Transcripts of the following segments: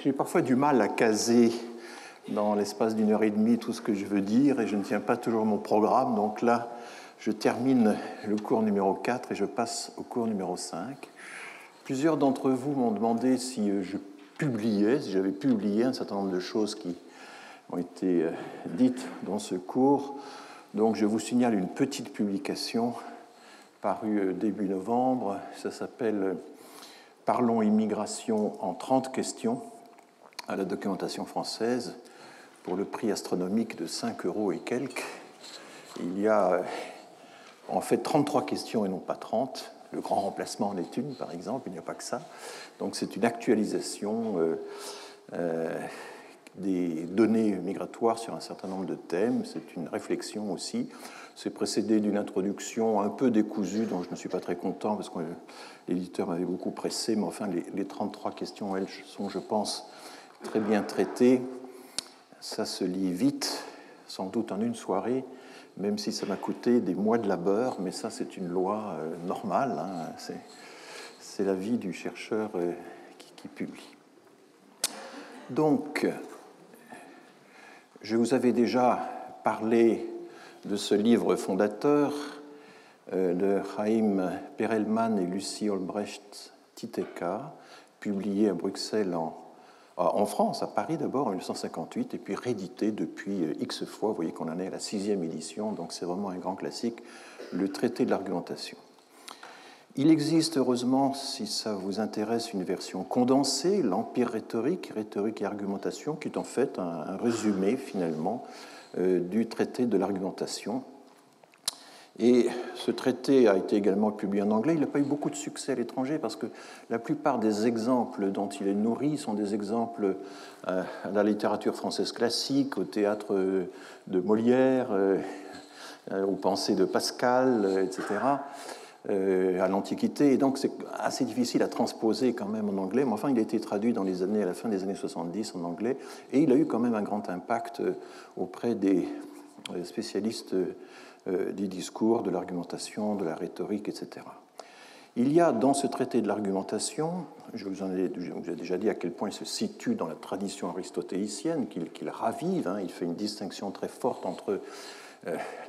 J'ai parfois du mal à caser dans l'espace d'une heure et demie tout ce que je veux dire et je ne tiens pas toujours mon programme. Donc là, je termine le cours numéro 4 et je passe au cours numéro 5. Plusieurs d'entre vous m'ont demandé si j'avais publié un certain nombre de choses qui ont été dites dans ce cours. Donc je vous signale une petite publication parue début novembre. Ça s'appelle « Parlons immigration en 30 questions » à la documentation française pour le prix astronomique de 5 € et quelques. Il y a en fait 33 questions et non pas 30. Le grand remplacement en est une, par exemple, il n'y a pas que ça. Donc c'est une actualisation des données migratoires sur un certain nombre de thèmes. C'est une réflexion aussi. C'est précédé d'une introduction un peu décousue, dont je ne suis pas très content, parce que l'éditeur m'avait beaucoup pressé, mais enfin les 33 questions, elles, sont, je pense, très bien traitées. Ça se lit vite, sans doute en une soirée, même si ça m'a coûté des mois de labeur, mais ça, c'est une loi normale. Hein. C'est la vie du chercheur qui publie. Donc, je vous avais déjà parlé de ce livre fondateur de Chaim Perelman et Lucie Olbrecht-Titeka, publié à Bruxelles en France, à Paris d'abord en 1958, et puis réédité depuis X fois. Vous voyez qu'on en est à la 6e édition, donc c'est vraiment un grand classique, le traité de l'argumentation. Il existe, heureusement, si ça vous intéresse, une version condensée, l'Empire rhétorique, rhétorique et argumentation, qui est en fait un résumé, finalement, du traité de l'argumentation. Et ce traité a été également publié en anglais. Il n'a pas eu beaucoup de succès à l'étranger parce que la plupart des exemples dont il est nourri sont des exemples à la littérature française classique, au théâtre de Molière, aux pensées de Pascal, etc., à l'Antiquité. Et donc c'est assez difficile à transposer quand même en anglais, mais enfin il a été traduit à la fin des années 70 en anglais, et il a eu quand même un grand impact auprès des spécialistes des discours, de l'argumentation, de la rhétorique, etc. Il y a dans ce traité de l'argumentation, je vous ai déjà dit à quel point il se situe dans la tradition aristotélicienne, qu'il ravive, hein, il fait une distinction très forte entre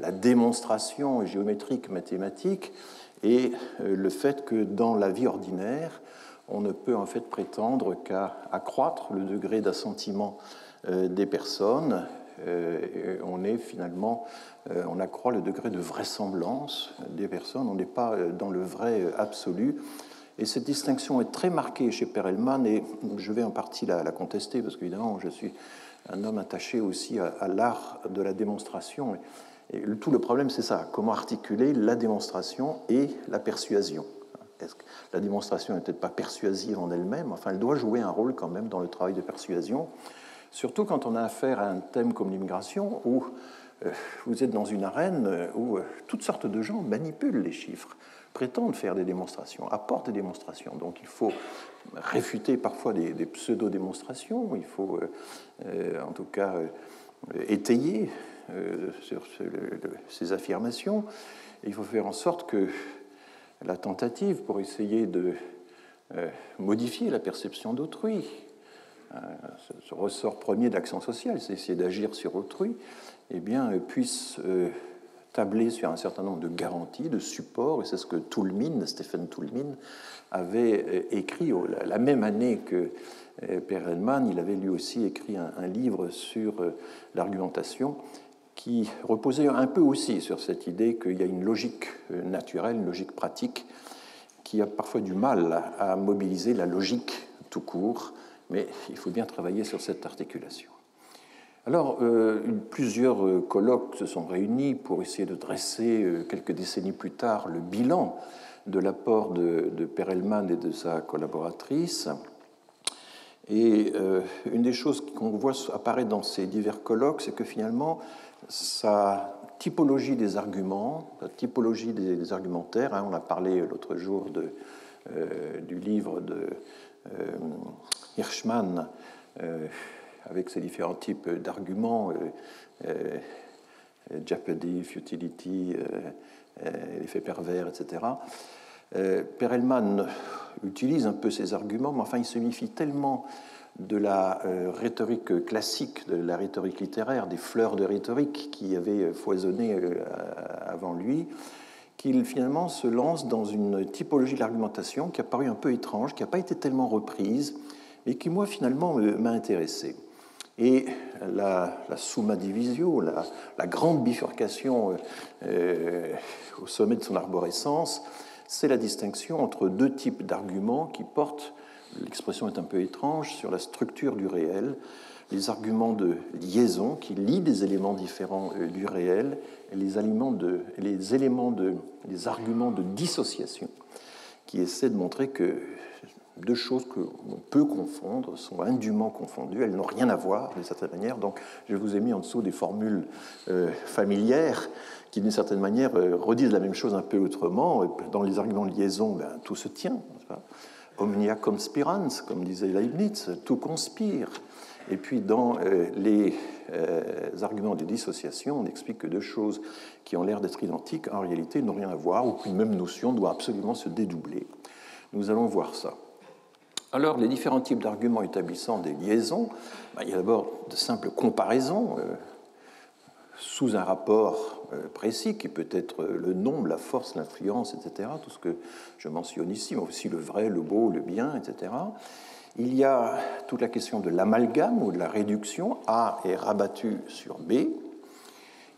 la démonstration géométrique, mathématique, et le fait que dans la vie ordinaire, on ne peut en fait prétendre qu'à accroître le degré d'assentiment des personnes. On accroît le degré de vraisemblance des personnes, on n'est pas dans le vrai absolu. Et cette distinction est très marquée chez Perelman, et je vais en partie la contester, parce qu'évidemment, je suis un homme attaché aussi à l'art de la démonstration. Et tout le problème, c'est ça, comment articuler la démonstration et la persuasion. Est-ce que la démonstration n'est peut-être pas persuasive en elle-même, enfin, elle doit jouer un rôle quand même dans le travail de persuasion, surtout quand on a affaire à un thème comme l'immigration, où vous êtes dans une arène où toutes sortes de gens manipulent les chiffres, prétendent faire des démonstrations, apportent des démonstrations. Donc il faut réfuter parfois des pseudo-démonstrations, il faut en tout cas étayer sur ces affirmations. Et il faut faire en sorte que la tentative pour essayer de modifier la perception d'autrui, ce ressort premier d'action sociale, c'est essayer d'agir sur autrui, eh bien, puisse tabler sur un certain nombre de garanties, de supports, et c'est ce que Stephen Toulmin, avait écrit la même année que Perelman. Il avait lui aussi écrit un livre sur l'argumentation qui reposait un peu aussi sur cette idée qu'il y a une logique naturelle, une logique pratique, qui a parfois du mal à mobiliser la logique tout court, mais il faut bien travailler sur cette articulation. Alors, plusieurs colloques se sont réunis pour essayer de dresser, quelques décennies plus tard, le bilan de l'apport de Perelman et de sa collaboratrice. Et une des choses qu'on voit apparaître dans ces divers colloques, c'est que finalement, sa typologie des arguments, la typologie des argumentaires, hein, on a parlé l'autre jour du livre de Hirschman, avec ses différents types d'arguments, jeopardy, futility, l'effet pervers, etc. Perelman utilise un peu ces arguments, mais enfin il se méfie tellement de la rhétorique classique, de la rhétorique littéraire, des fleurs de rhétorique qui avaient foisonné avant lui, qu'il finalement se lance dans une typologie de l'argumentation qui a paru un peu étrange, qui n'a pas été tellement reprise, mais qui, moi, finalement, m'a intéressé. Et la summa divisio, la grande bifurcation au sommet de son arborescence, c'est la distinction entre deux types d'arguments qui portent, l'expression est un peu étrange, sur la structure du réel, les arguments de liaison qui lient des éléments différents du réel et les arguments de dissociation qui essaient de montrer que deux choses que l'on peut confondre sont indûment confondues, elles n'ont rien à voir d'une certaine manière. Donc je vous ai mis en dessous des formules familières qui d'une certaine manière redisent la même chose un peu autrement. Dans les arguments de liaison, tout se tient. Omnia conspirans, comme disait Leibniz, tout conspire. Et puis dans les arguments de dissociation, on explique que deux choses qui ont l'air d'être identiques, en réalité, n'ont rien à voir, ou qu'une même notion doit absolument se dédoubler. Nous allons voir ça. Alors, les différents types d'arguments établissant des liaisons, il y a d'abord de simples comparaisons sous un rapport précis, qui peut être le nombre, la force, l'influence, etc., tout ce que je mentionne ici, mais aussi le vrai, le beau, le bien, etc. Il y a toute la question de l'amalgame ou de la réduction. A est rabattu sur B.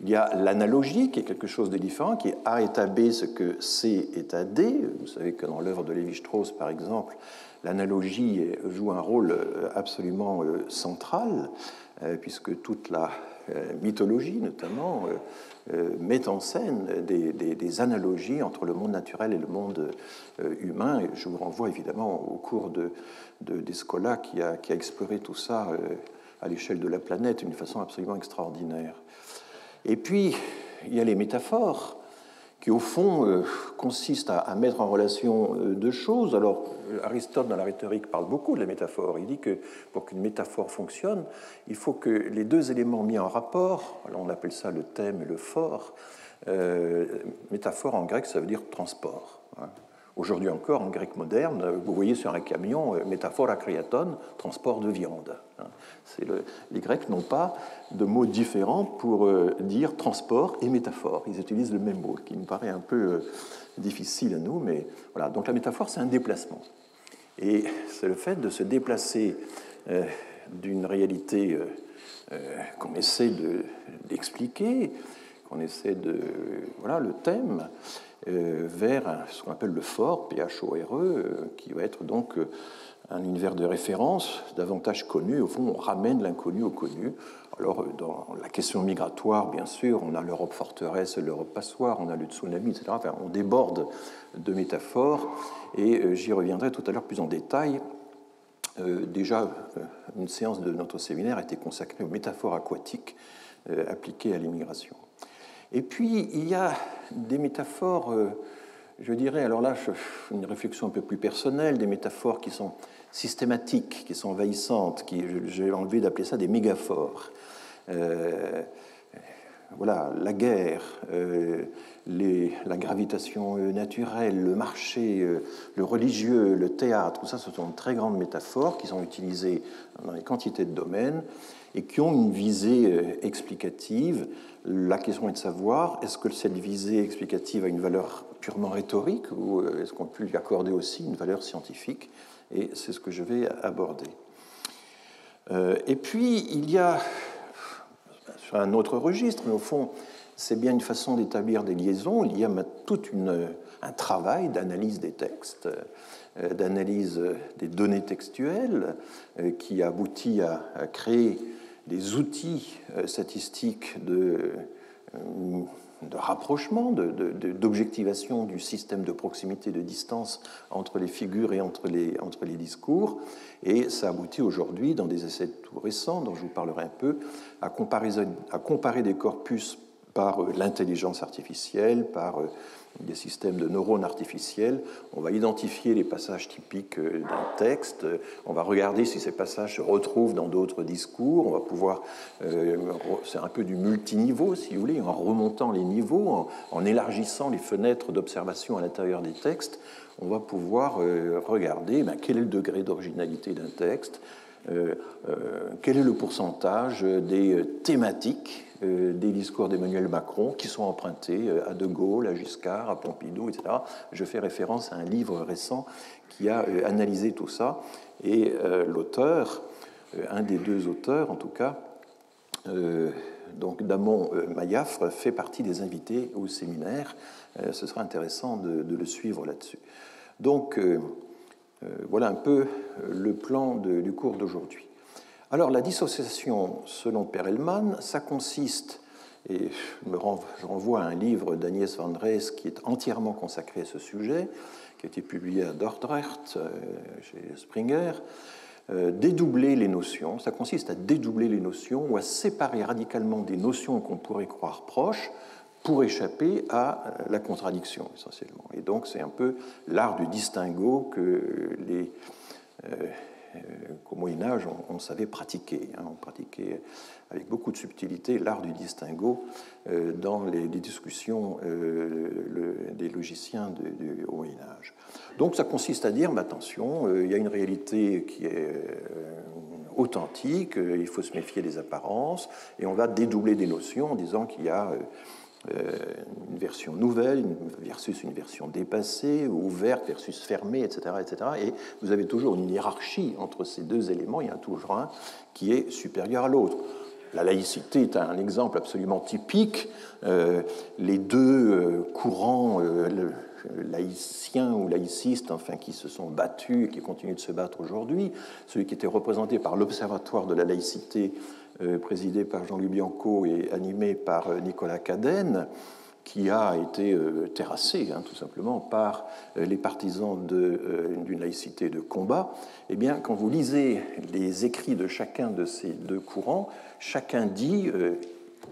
Il y a l'analogie, qui est quelque chose de différent, qui est A est à B ce que C est à D. Vous savez que dans l'œuvre de Lévi-Strauss, par exemple, l'analogie joue un rôle absolument central, puisque toute la mythologie, notamment, met en scène des analogies entre le monde naturel et le monde humain. Et je vous renvoie évidemment au cours d'Escola qui a exploré tout ça à l'échelle de la planète d'une façon absolument extraordinaire. Et puis, il y a les métaphores qui, au fond, consistent à mettre en relation deux choses. Alors, Aristote, dans la rhétorique, parle beaucoup de la métaphore. Il dit que pour qu'une métaphore fonctionne, il faut que les deux éléments mis en rapport, alors on appelle ça le thème et le phore, métaphore en grec, ça veut dire transport. Aujourd'hui encore, en grec moderne, vous voyez sur un camion, métaphora kriaton, transport de viande. Les Grecs n'ont pas de mots différents pour dire transport et métaphore. Ils utilisent le même mot, qui nous paraît un peu difficile à nous, mais voilà. Donc la métaphore, c'est un déplacement. Et c'est le fait de se déplacer d'une réalité qu'on essaie d'expliquer, qu'on essaie de... Voilà, le thème, vers ce qu'on appelle le phore, P-H-O-R-E, qui va être donc un univers de référence davantage connu. Au fond, on ramène l'inconnu au connu. Alors, dans la question migratoire, bien sûr, on a l'Europe forteresse, l'Europe passoire, on a le tsunami, etc. Enfin, on déborde de métaphores, et j'y reviendrai tout à l'heure plus en détail. Déjà, une séance de notre séminaire a été consacrée aux métaphores aquatiques appliquées à l'immigration. Et puis, il y a des métaphores, je dirais, alors là, une réflexion un peu plus personnelle, des métaphores qui sont systématiques, qui sont envahissantes, j'ai envie d'appeler ça des mégaphores. Voilà, la guerre, la gravitation naturelle, le marché, le religieux, le théâtre, tout ça, ce sont de très grandes métaphores qui sont utilisées dans les quantités de domaines et qui ont une visée explicative. La question est de savoir, est-ce que cette visée explicative a une valeur purement rhétorique ou est-ce qu'on peut lui accorder aussi une valeur scientifique? Et c'est ce que je vais aborder. Et puis, il y a, sur un autre registre, mais au fond, c'est bien une façon d'établir des liaisons. Il y a tout un travail d'analyse des textes, d'analyse des données textuelles, qui aboutit à créer des outils statistiques de rapprochement, d'objectivation du système de proximité, de distance entre les figures et entre les discours. Et ça aboutit aujourd'hui, dans des essais tout récents, dont je vous parlerai un peu, à comparer des corpus par l'intelligence artificielle, par des systèmes de neurones artificiels. On va identifier les passages typiques d'un texte, on va regarder si ces passages se retrouvent dans d'autres discours, on va pouvoir, c'est un peu du multiniveau si vous voulez, en remontant les niveaux, en élargissant les fenêtres d'observation à l'intérieur des textes, on va pouvoir regarder quel est le degré d'originalité d'un texte, quel est le pourcentage des thématiques des discours d'Emmanuel Macron qui sont empruntés à De Gaulle, à Giscard, à Pompidou, etc. Je fais référence à un livre récent qui a analysé tout ça. Et l'auteur, un des deux auteurs en tout cas, donc Damon Mayafre, fait partie des invités au séminaire. Ce sera intéressant de le suivre là-dessus. Donc, voilà un peu le plan du cours d'aujourd'hui. Alors, la dissociation, selon Perelman, ça consiste, et je renvoie à un livre d'Agnès van Drees qui est entièrement consacré à ce sujet, qui a été publié à Dordrecht, chez Springer, dédoubler les notions. Ça consiste à dédoubler les notions ou à séparer radicalement des notions qu'on pourrait croire proches pour échapper à la contradiction, essentiellement. Et donc, c'est un peu l'art du distinguo qu'au Moyen-Âge, on savait pratiquer. On pratiquait avec beaucoup de subtilité l'art du distinguo dans les discussions des logiciens du Moyen-Âge. Donc, ça consiste à dire, mais attention, il y a une réalité qui est authentique, il faut se méfier des apparences, et on va dédoubler des notions en disant qu'il y a une version nouvelle versus une version dépassée, ouverte versus fermée, etc., etc. Et vous avez toujours une hiérarchie entre ces deux éléments. Il y en a toujours un qui est supérieur à l'autre. La laïcité est un exemple absolument typique. Les deux courants laïciens ou laïcistes, enfin, qui se sont battus et qui continuent de se battre aujourd'hui, celui qui était représenté par l'Observatoire de la laïcité, présidé par Jean-Louis Bianco et animé par Nicolas Cadenne, qui a été terrassé, tout simplement, par les partisans d'une laïcité de combat. Eh bien, quand vous lisez les écrits de chacun de ces deux courants, chacun dit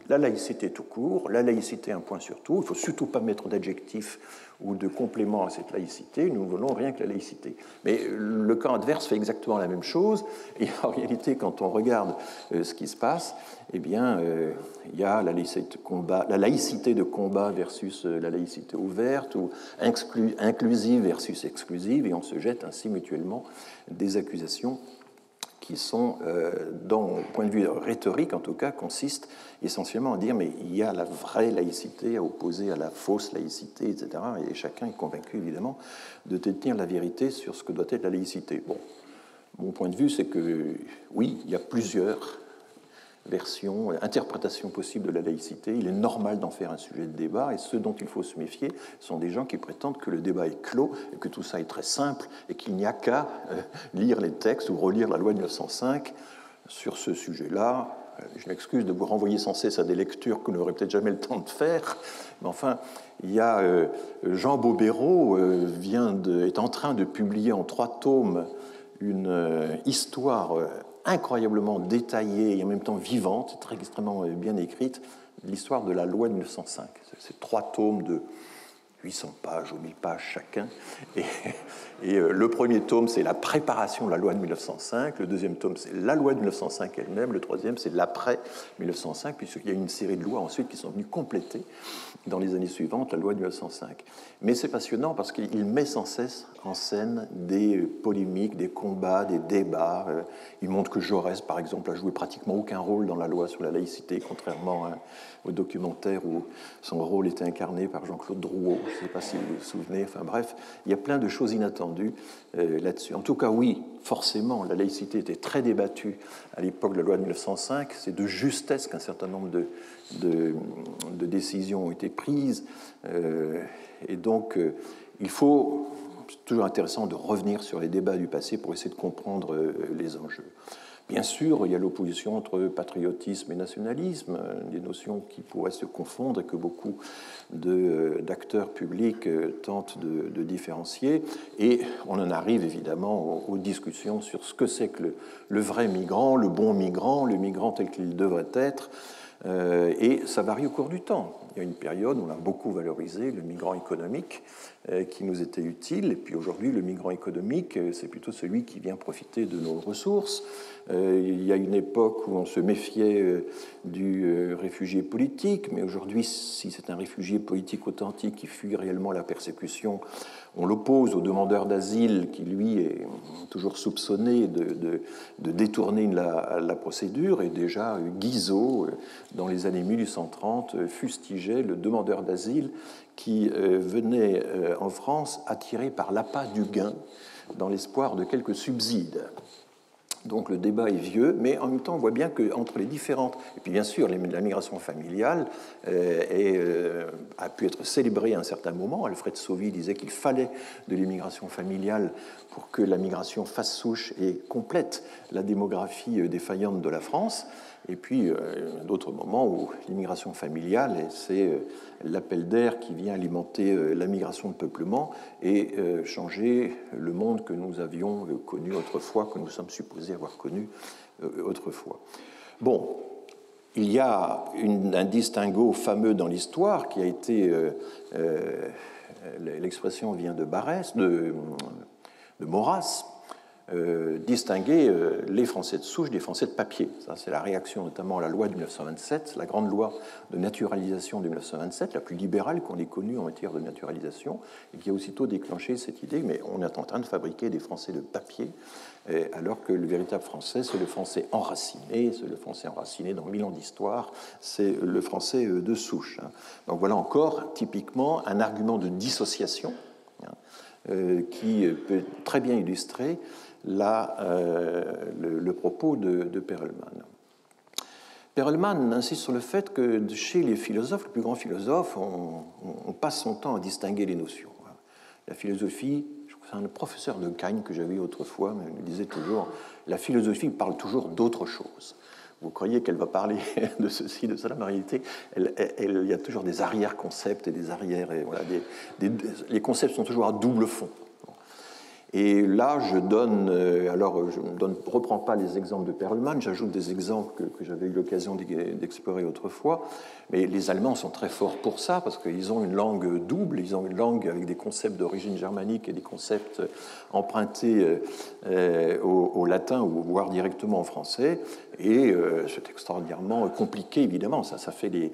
la laïcité tout court, la laïcité un point sur tout, il ne faut surtout pas mettre d'adjectif ou de complément à cette laïcité, nous ne voulons rien que la laïcité. Mais le camp adverse fait exactement la même chose, et en réalité, quand on regarde ce qui se passe, eh bien, il y a la laïcité de combat versus la laïcité ouverte, ou inclusive versus exclusive, et on se jette ainsi mutuellement des accusations qui sont, d'un point de vue rhétorique en tout cas, consistent essentiellement à dire mais il y a la vraie laïcité à opposer à la fausse laïcité, etc. Et chacun est convaincu évidemment de détenir la vérité sur ce que doit être la laïcité. Bon, mon point de vue, c'est que oui, il y a plusieurs versions, interprétations possibles de la laïcité. Il est normal d'en faire un sujet de débat, et ceux dont il faut se méfier sont des gens qui prétendent que le débat est clos et que tout ça est très simple et qu'il n'y a qu'à lire les textes ou relire la loi de 1905 sur ce sujet-là. Je m'excuse de vous renvoyer sans cesse à des lectures que vous n'aurez peut-être jamais le temps de faire, mais enfin, il y a Jean Bobéro est en train de publier en 3 tomes une histoire incroyablement détaillée et en même temps vivante, très extrêmement bien écrite, l'histoire de la loi de 1905. C'est 3 tomes de 800 pages ou 1000 pages chacun. Et le premier tome, c'est la préparation de la loi de 1905. Le deuxième tome, c'est la loi de 1905 elle-même. Le troisième, c'est l'après 1905, puisqu'il y a une série de lois ensuite qui sont venues compléter dans les années suivantes la loi de 1905. Mais c'est passionnant parce qu'il met sans cesse en scène des polémiques, des combats, des débats. Il montre que Jaurès, par exemple, a joué pratiquement aucun rôle dans la loi sur la laïcité, contrairement au documentaire où son rôle était incarné par Jean-Claude Drouot. Je ne sais pas si vous vous souvenez. Enfin bref, il y a plein de choses inattendues là-dessus. En tout cas, oui, forcément, la laïcité était très débattue à l'époque de la loi de 1905. C'est de justesse qu'un certain nombre de décisions ont été prises. Et donc, il faut... C'est toujours intéressant de revenir sur les débats du passé pour essayer de comprendre les enjeux. Bien sûr, il y a l'opposition entre patriotisme et nationalisme, des notions qui pourraient se confondre et que beaucoup d'acteurs publics tentent de différencier. Et on en arrive évidemment aux discussions sur ce que c'est que le vrai migrant, le bon migrant, le migrant tel qu'il devrait être. Et ça varie au cours du temps. Il y a une période où on a beaucoup valorisé le migrant économique qui nous était utile, et puis aujourd'hui, le migrant économique, c'est plutôt celui qui vient profiter de nos ressources. Il y a une époque où on se méfiait du réfugié politique, mais aujourd'hui, si c'est un réfugié politique authentique qui fuit réellement la persécution, on l'oppose au demandeur d'asile qui, lui, est toujours soupçonné de détourner la procédure. Et déjà, Guizot, dans les années 1830, fustigeait le demandeur d'asile qui venait en France attiré par l'appât du gain dans l'espoir de quelques subsides. Donc le débat est vieux, mais en même temps, on voit bien qu'entre les différentes... Et puis bien sûr, la migration familiale a pu être célébrée à un certain moment. Alfred Sauvy disait qu'il fallait de l'immigration familiale pour que la migration fasse souche et complète la démographie défaillante de la France. Et puis, d'autres moments où l'immigration familiale, c'est l'appel d'air qui vient alimenter la migration de peuplement et changer le monde que nous avions connu autrefois, que nous sommes supposés avoir connu autrefois. Bon, il y a un distinguo fameux dans l'histoire qui a été, l'expression vient de Barès, de Maurras, distinguer les Français de souche des Français de papier. Ça, c'est la réaction notamment à la loi de 1927, la grande loi de naturalisation de 1927, la plus libérale qu'on ait connue en matière de naturalisation, et qui a aussitôt déclenché cette idée, mais on est en train de fabriquer des Français de papier, alors que le véritable Français, c'est le Français enraciné, c'est le Français enraciné dans 1000 ans d'histoire, c'est le Français de souche. Donc voilà encore, typiquement, un argument de dissociation qui peut très bien illustrer le propos de Perelman. Perelman insiste sur le fait que chez les philosophes, les plus grands philosophes, on passe son temps à distinguer les notions. La philosophie, c'est un professeur de Kant que j'avais eu autrefois, mais il me disait toujours, la philosophie parle toujours d'autre chose. Vous croyez qu'elle va parler de ceci, de cela, mais en réalité, il y a toujours des arrière-concepts et des arrières... Et voilà, les concepts sont toujours à double fond. Et là, je ne reprends pas les exemples de Perelman, j'ajoute des exemples que j'avais eu l'occasion d'explorer autrefois, mais les Allemands sont très forts pour ça, parce qu'ils ont une langue double, ils ont une langue avec des concepts d'origine germanique et des concepts empruntés au latin ou voire directement en français, et c'est extraordinairement compliqué, évidemment, ça fait les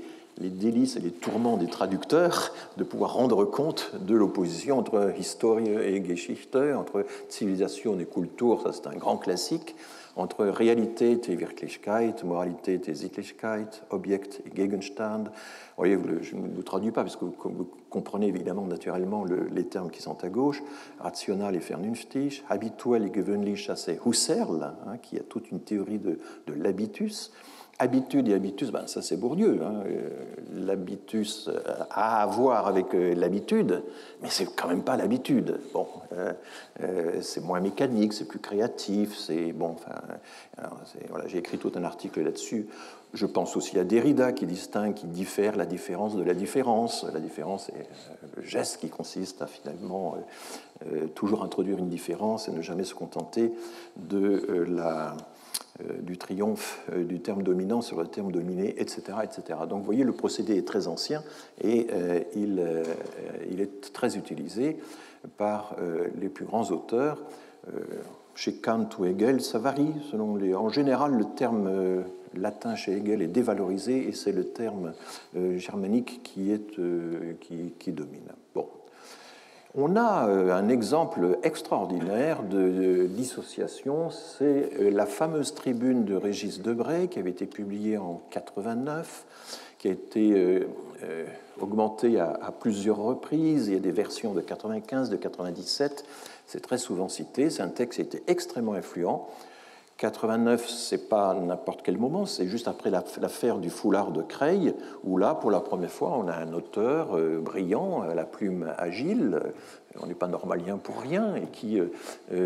délices et les tourments des traducteurs de pouvoir rendre compte de l'opposition entre Historie et Geschichte, entre Zivilisation et Kultur, ça c'est un grand classique, entre Realität et Wirklichkeit, Moralität et Sittlichkeit, Objekt et Gegenstand. Vous voyez, je ne vous traduis pas, parce que vous comprenez évidemment naturellement les termes qui sont à gauche, rational et vernünftig, habituel et gewöhnlich, ça c'est Husserl, qui a toute une théorie de l'habitus. Habitude et habitus, ça c'est Bourdieu. L'habitus a à voir avec l'habitude, mais c'est quand même pas l'habitude. Bon, c'est moins mécanique, c'est plus créatif, c'est bon. Voilà, j'ai écrit tout un article là-dessus. Je pense aussi à Derrida qui distingue, qui diffère la différence de la différence. La différence est le geste qui consiste à finalement toujours introduire une différence et ne jamais se contenter de du triomphe du terme dominant sur le terme dominé, etc., etc. Donc vous voyez, le procédé est très ancien et il est très utilisé par les plus grands auteurs. Chez Kant ou Hegel, ça varie selon les... En général, le terme latin chez Hegel est dévalorisé et c'est le terme germanique qui domine. Bon. On a un exemple extraordinaire de dissociation, c'est la fameuse tribune de Régis Debray qui avait été publiée en 89, qui a été augmentée à plusieurs reprises. Il y a des versions de 95, de 97, c'est très souvent cité. C'est un texte qui a été extrêmement influent. 89, c'est pas n'importe quel moment, c'est juste après l'affaire du foulard de Creil, où là, pour la première fois, on a un auteur brillant, à la plume agile, on n'est pas normalien pour rien, et qui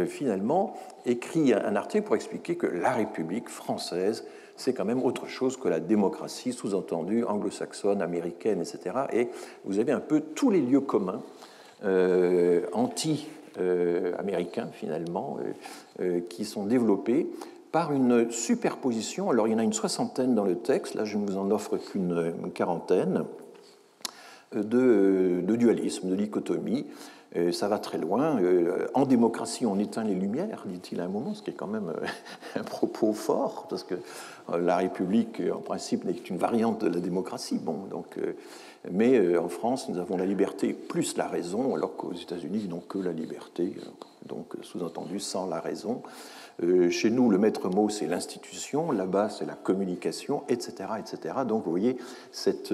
finalement écrit un article pour expliquer que la République française, c'est quand même autre chose que la démocratie, sous-entendue anglo-saxonne, américaine, etc. Et vous avez un peu tous les lieux communs anti-américains, finalement, qui sont développés par une superposition. Alors, il y en a une soixantaine dans le texte, là, je ne vous en offre qu'une quarantaine, de dualisme, de dichotomie. Ça va très loin. En démocratie, on éteint les lumières, dit-il à un moment, ce qui est quand même un propos fort, parce que la République, en principe, n'est qu'une variante de la démocratie. Bon, donc, mais en France, nous avons la liberté plus la raison, alors qu'aux États-Unis, ils n'ont que la liberté, donc sous-entendu sans la raison. Chez nous, le maître mot, c'est l'institution, là-bas, c'est la communication, etc., etc. Donc, vous voyez cet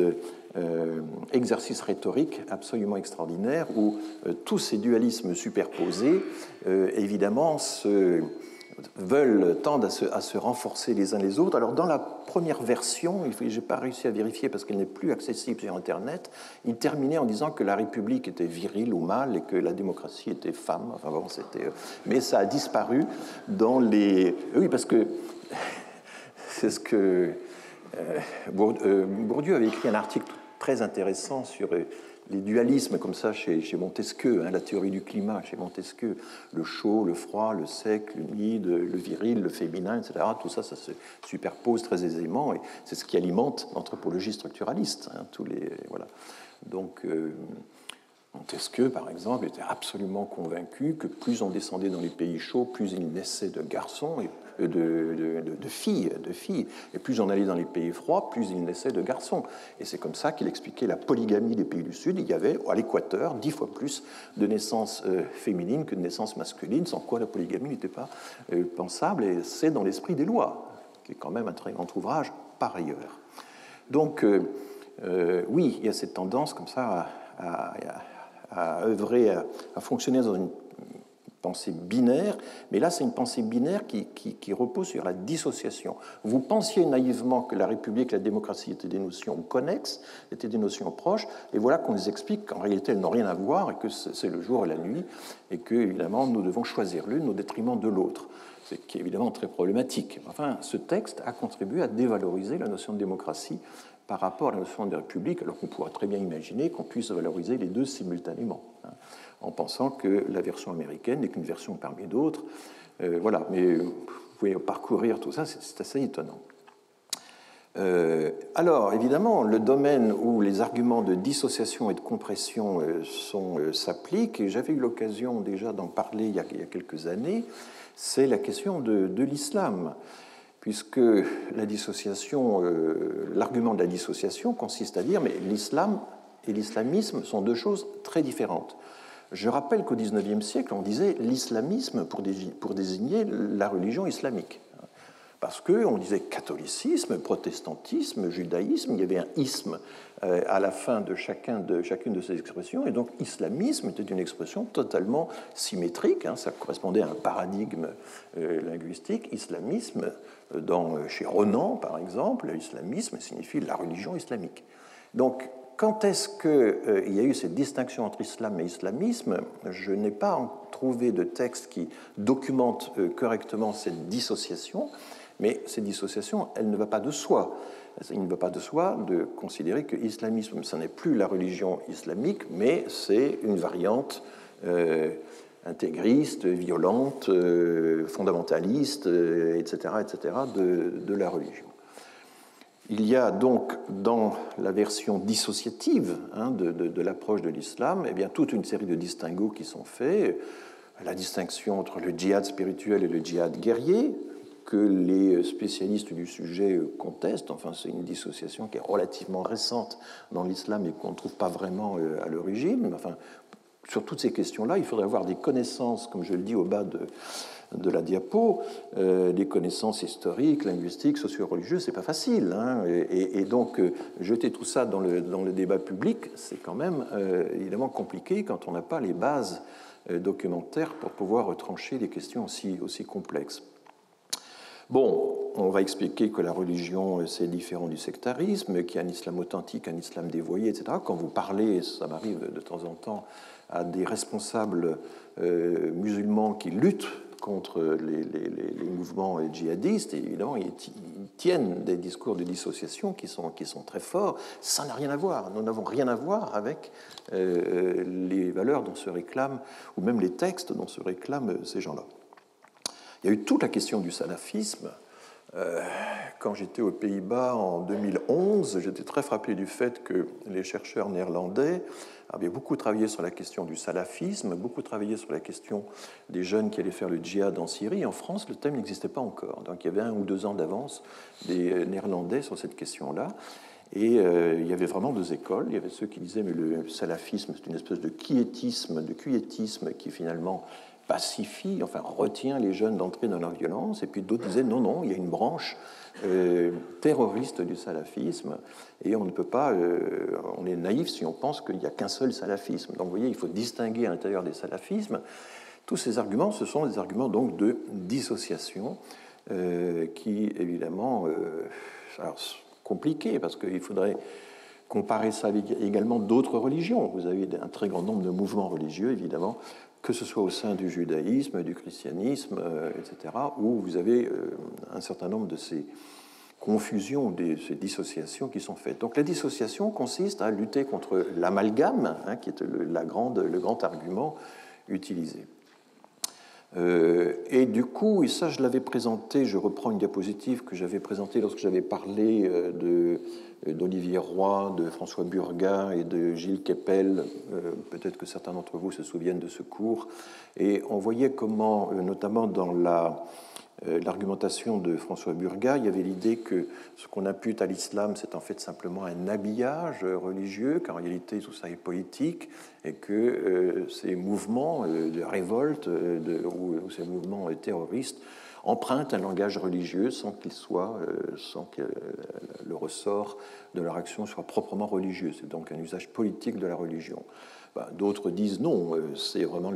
exercice rhétorique absolument extraordinaire où tous ces dualismes superposés, évidemment, tendent à se renforcer les uns les autres. Alors, dans la première version, je n'ai pas réussi à vérifier parce qu'elle n'est plus accessible sur Internet, il terminait en disant que la République était virile ou mâle et que la démocratie était femme. Enfin bon, mais ça a disparu dans les... Oui, parce que c'est ce que... Bourdieu avait écrit un article très intéressant sur les dualismes comme ça chez Montesquieu, la théorie du climat chez Montesquieu, le chaud, le froid, le sec, l'humide, le viril, le féminin, etc. Tout ça, ça se superpose très aisément et c'est ce qui alimente l'anthropologie structuraliste. Voilà. Donc, Montesquieu, par exemple, était absolument convaincu que plus on descendait dans les pays chauds, plus il naissait de garçons, de filles, et plus on allait dans les pays froids, plus il naissait de garçons. Et c'est comme ça qu'il expliquait la polygamie des pays du Sud. Il y avait, à l'équateur, 10 fois plus de naissances féminines que de naissances masculines, sans quoi la polygamie n'était pas pensable, et c'est dans l'esprit des lois, qui est quand même un très grand ouvrage par ailleurs. Donc, oui, il y a cette tendance comme ça à œuvrer, à fonctionner dans une pensée binaire, mais là c'est une pensée binaire qui repose sur la dissociation. Vous pensiez naïvement que la République et la démocratie étaient des notions connexes, étaient des notions proches, et voilà qu'on nous explique qu'en réalité elles n'ont rien à voir, et que c'est le jour et la nuit, et que évidemment nous devons choisir l'une au détriment de l'autre, ce qui est évidemment très problématique. Enfin, ce texte a contribué à dévaloriser la notion de démocratie par rapport à la notion de république, alors qu'on pourrait très bien imaginer qu'on puisse valoriser les deux simultanément, en pensant que la version américaine n'est qu'une version parmi d'autres. Voilà, mais vous pouvez parcourir tout ça, c'est assez étonnant. Alors, évidemment, le domaine où les arguments de dissociation et de compression s'appliquent, et j'avais eu l'occasion déjà d'en parler il y a quelques années, c'est la question de l'islam, puisque la dissociation, l'argument de la dissociation consiste à dire mais l'islam et l'islamisme sont deux choses très différentes. Je rappelle qu'au XIXe siècle, on disait l'islamisme pour désigner la religion islamique. Parce qu'on disait catholicisme, protestantisme, judaïsme, il y avait un isme à la fin de chacune de ces expressions, et donc islamisme était une expression totalement symétrique, ça correspondait à un paradigme linguistique. Islamisme, chez Renan par exemple, l'islamisme signifie la religion islamique. Donc, quand est-ce qu'il y a eu cette distinction entre islam et islamisme? Je n'ai pas trouvé de texte qui documente correctement cette dissociation, mais cette dissociation, elle ne va pas de soi. Il ne va pas de soi de considérer que l'islamisme, ce n'est plus la religion islamique, mais c'est une variante intégriste, violente, fondamentaliste, etc., de la religion. Il y a donc dans la version dissociative de l'approche de l'islam toute une série de distinguos qui sont faits. La distinction entre le djihad spirituel et le djihad guerrier, que les spécialistes du sujet contestent. Enfin, c'est une dissociation qui est relativement récente dans l'islam et qu'on ne trouve pas vraiment à l'origine. Enfin, sur toutes ces questions-là, il faudrait avoir des connaissances, comme je le dis au bas de la diapo, des connaissances historiques, linguistiques, socio-religieuses, c'est pas facile. Et donc, jeter tout ça dans le débat public, c'est quand même évidemment compliqué quand on n'a pas les bases documentaires pour pouvoir retrancher des questions aussi complexes. Bon, on va expliquer que la religion, c'est différent du sectarisme, qu'il y a un islam authentique, un islam dévoyé, etc. Quand vous parlez, ça m'arrive de temps en temps, à des responsables musulmans qui luttent contre les mouvements djihadistes, et évidemment, ils tiennent des discours de dissociation qui sont très forts. Ça n'a rien à voir. Nous n'avons rien à voir avec les valeurs dont se réclament, ou même les textes dont se réclament ces gens-là. Il y a eu toute la question du salafisme, Quand j'étais aux Pays-Bas en 2011, j'étais très frappé du fait que les chercheurs néerlandais avaient beaucoup travaillé sur la question du salafisme, beaucoup travaillé sur la question des jeunes qui allaient faire le djihad en Syrie. En France, le thème n'existait pas encore. Donc il y avait 1 ou 2 ans d'avance des Néerlandais sur cette question-là. Et il y avait vraiment 2 écoles. Il y avait ceux qui disaient mais le salafisme, c'est une espèce de quiétisme qui finalement pacifie, enfin retient les jeunes d'entrer dans la violence. Et puis d'autres disaient non, non, il y a une branche terroriste du salafisme et on ne peut pas, on est naïf si on pense qu'il n'y a qu'un seul salafisme. Donc vous voyez, il faut distinguer à l'intérieur des salafismes. Tous ces arguments, ce sont des arguments donc de dissociation qui évidemment, alors, compliqués parce qu'il faudrait comparer ça avec également d'autres religions. Vous avez un très grand nombre de mouvements religieux, évidemment, que ce soit au sein du judaïsme, du christianisme, etc., où vous avez un certain nombre de ces confusions, de ces dissociations qui sont faites. Donc la dissociation consiste à lutter contre l'amalgame, qui est le grand argument utilisé. Et du coup, et ça je l'avais présenté, je reprends une diapositive que j'avais présentée lorsque j'avais parlé d'Olivier Roy, de François Burgat et de Gilles Kepel, peut-être que certains d'entre vous se souviennent de ce cours, et on voyait comment, notamment dans l'argumentation de François Burgat, il y avait l'idée que ce qu'on impute à l'islam, c'est en fait simplement un habillage religieux, qu'en réalité tout ça est politique, et que ces mouvements de révolte ou ces mouvements terroristes empruntent un langage religieux sans que le ressort de leur action soit proprement religieux. C'est donc un usage politique de la religion. D'autres disent non, c'est vraiment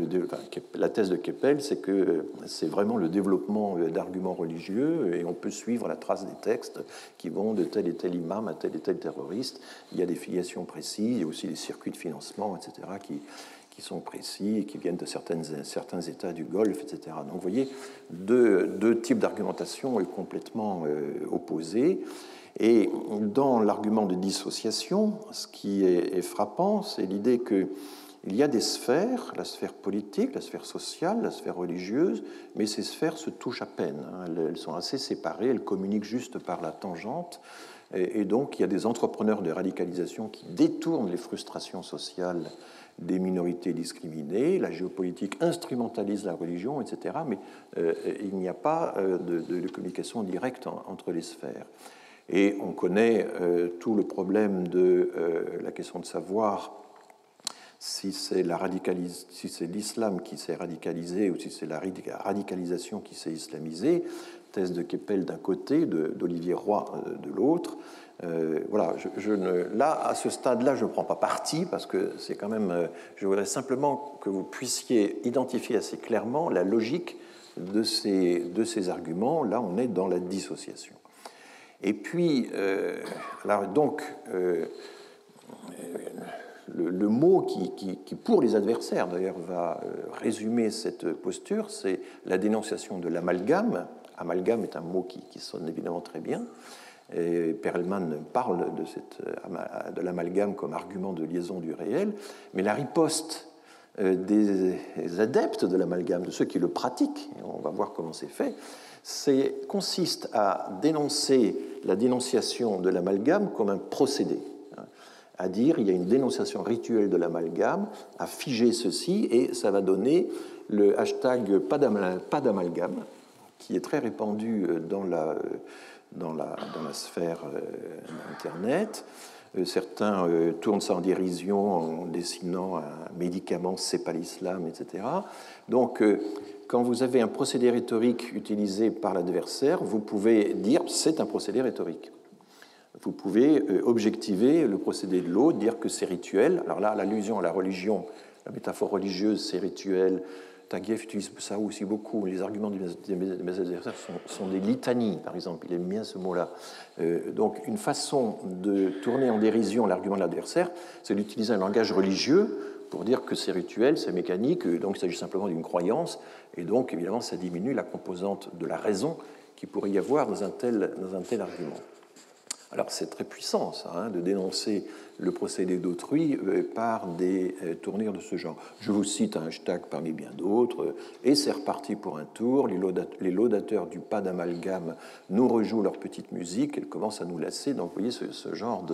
la thèse de Keppel, c'est que c'est vraiment le développement d'arguments religieux et on peut suivre la trace des textes qui vont de tel et tel imam à tel et tel terroriste. Il y a des filiations précises, il y a aussi des circuits de financement, etc., qui sont précis et qui viennent de certains États du Golfe, etc. Donc vous voyez, deux types d'argumentation complètement opposés. Et dans l'argument de dissociation, ce qui est frappant, c'est l'idée qu'il y a des sphères, la sphère politique, la sphère sociale, la sphère religieuse, mais ces sphères se touchent à peine. Elles sont assez séparées, elles communiquent juste par la tangente. Et donc, il y a des entrepreneurs de radicalisation qui détournent les frustrations sociales des minorités discriminées. La géopolitique instrumentalise la religion, etc. Mais il n'y a pas de communication directe entre les sphères. Et on connaît tout le problème de la question de savoir si c'est l'islam qui s'est radicalisé ou si c'est la radicalisation qui s'est islamisée. Thèse de Keppel d'un côté, d'Olivier Roy de l'autre. Voilà, là, à ce stade-là, je ne prends pas parti parce que c'est quand même. Je voudrais simplement que vous puissiez identifier assez clairement la logique de ces arguments. Là, on est dans la dissociation. Et puis, le mot qui, pour les adversaires, d'ailleurs, va résumer cette posture, c'est la dénonciation de l'amalgame. Amalgame est un mot qui sonne évidemment très bien. Et Perelman parle de l'amalgame comme argument de liaison du réel, mais la riposte des adeptes de l'amalgame, de ceux qui le pratiquent, et on va voir comment c'est fait, consiste à dénoncer la dénonciation de l'amalgame comme un procédé, à dire il y a une dénonciation rituelle de l'amalgame, à figer ceci, et ça va donner le hashtag pas d'amalgame, qui est très répandu dans la sphère Internet. Certains tournent ça en dérision en dessinant un médicament, c'est pas l'islam, etc. Donc, quand vous avez un procédé rhétorique utilisé par l'adversaire, vous pouvez dire c'est un procédé rhétorique. Vous pouvez objectiver le procédé de l'autre, dire que c'est rituel. Alors là, l'allusion à la religion, la métaphore religieuse, c'est rituel. Taguieff utilise ça aussi beaucoup. Les arguments de mes adversaires sont des litanies, par exemple. Il aime bien ce mot-là. Donc, une façon de tourner en dérision l'argument de l'adversaire, c'est d'utiliser un langage religieux pour dire que c'est rituel, c'est mécanique, donc il s'agit simplement d'une croyance. Et donc, évidemment, ça diminue la composante de la raison qu'il pourrait y avoir dans un tel argument. Alors c'est très puissant, ça, hein, de dénoncer le procédé d'autrui par des tournures de ce genre. Je vous cite un hashtag parmi bien d'autres, et c'est reparti pour un tour, les laudateurs du pas d'amalgame nous rejouent leur petite musique, elles commencent à nous lasser, donc vous voyez ce genre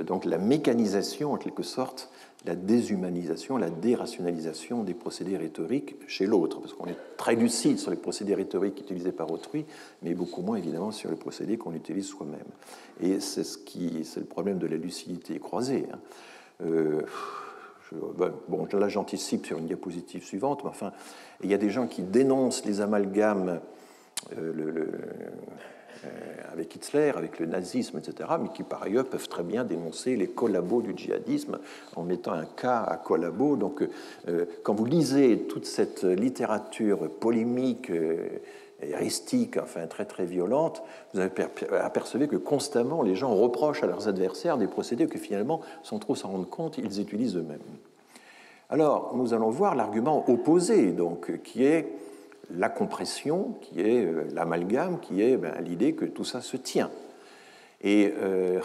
donc la mécanisation, en quelque sorte, la déshumanisation, la dérationalisation des procédés rhétoriques chez l'autre, parce qu'on est très lucide sur les procédés rhétoriques utilisés par autrui, mais beaucoup moins évidemment sur les procédés qu'on utilise soi-même. Et c'est le problème de la lucidité croisée. Hein. Bon, là j'anticipe sur une diapositive suivante, mais enfin, il y a des gens qui dénoncent les amalgames avec Hitler, avec le nazisme, etc., mais qui par ailleurs peuvent très bien dénoncer les collabos du djihadisme en mettant un cas à collabo. Donc quand vous lisez toute cette littérature polémique, héristique, enfin très très violente, vous apercevez que constamment les gens reprochent à leurs adversaires des procédés que finalement, sans trop s'en rendre compte, ils utilisent eux-mêmes. Alors, nous allons voir l'argument opposé, donc, qui est la compression, qui est l'amalgame, qui est l'idée que tout ça se tient. Et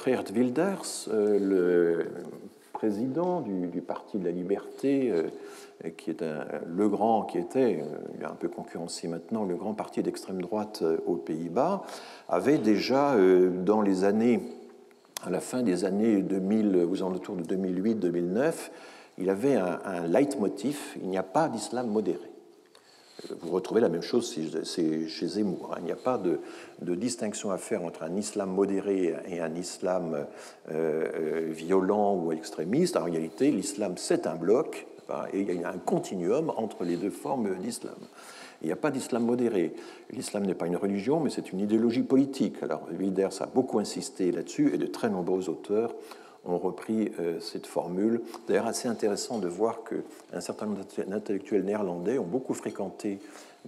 Geert Wilders, le président du Parti de la Liberté, qui est qui était, il a un peu concurrencé maintenant, le grand parti d'extrême droite aux Pays-Bas, avait déjà, dans les années, à la fin des années 2000, aux alentours de 2008-2009, il avait un leitmotiv, il n'y a pas d'islam modéré. Vous retrouvez la même chose chez Zemmour. Il n'y a pas de distinction à faire entre un islam modéré et un islam violent ou extrémiste. En réalité, l'islam, c'est un bloc, et il y a un continuum entre les deux formes d'islam. Il n'y a pas d'islam modéré. L'islam n'est pas une religion, mais c'est une idéologie politique. Alors, Wilders a beaucoup insisté là-dessus, et de très nombreux auteurs ont repris cette formule. D'ailleurs, assez intéressant de voir qu'un certain nombre d'intellectuels néerlandais ont beaucoup fréquenté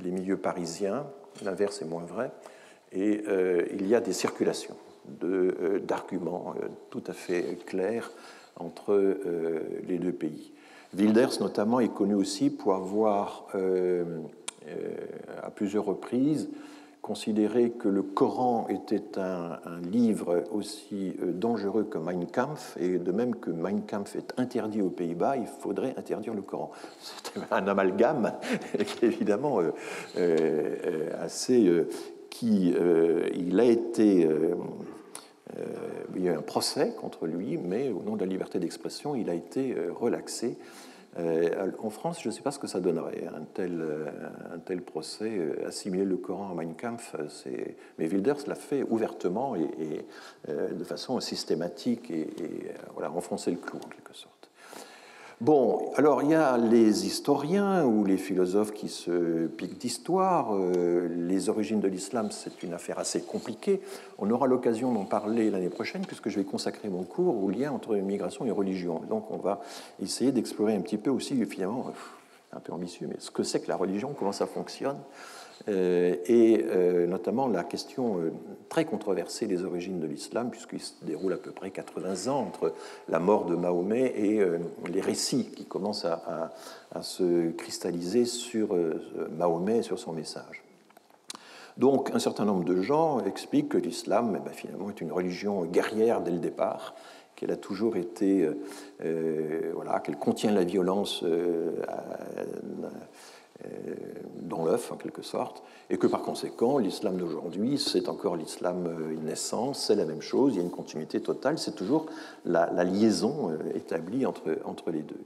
les milieux parisiens, l'inverse est moins vrai, et il y a des circulations d'arguments tout à fait clairs entre les deux pays. Wilders, notamment, est connu aussi pour avoir, à plusieurs reprises, considéré que le Coran était un livre aussi dangereux que Mein Kampf, et de même que Mein Kampf est interdit aux Pays-Bas, il faudrait interdire le Coran. C'est un amalgame qui est évidemment assez... il a été... il y a eu un procès contre lui, mais au nom de la liberté d'expression, il a été relaxé. En France, je ne sais pas ce que ça donnerait, un tel procès, assimiler le Coran à Mein Kampf, mais Wilders l'a fait ouvertement et de façon systématique et voilà, enfoncer le clou en quelque sorte. Bon, alors il y a les historiens ou les philosophes qui se piquent d'histoire. Les origines de l'islam, c'est une affaire assez compliquée. On aura l'occasion d'en parler l'année prochaine puisque je vais consacrer mon cours au lien entre migration et religion. Donc on va essayer d'explorer un petit peu aussi, finalement, un peu ambitieux, mais ce que c'est que la religion, comment ça fonctionne, et notamment la question très controversée des origines de l'islam, puisqu'il se déroule à peu près 80 ans entre la mort de Mahomet et les récits qui commencent à se cristalliser sur Mahomet et sur son message. Donc, un certain nombre de gens expliquent que l'islam, finalement, est une religion guerrière dès le départ, qu'elle a toujours été, voilà, qu'elle contient la violence dans l'œuf, en quelque sorte, et que par conséquent, l'islam d'aujourd'hui, c'est encore l'islam naissant, c'est la même chose, il y a une continuité totale, c'est toujours la liaison établie entre les deux.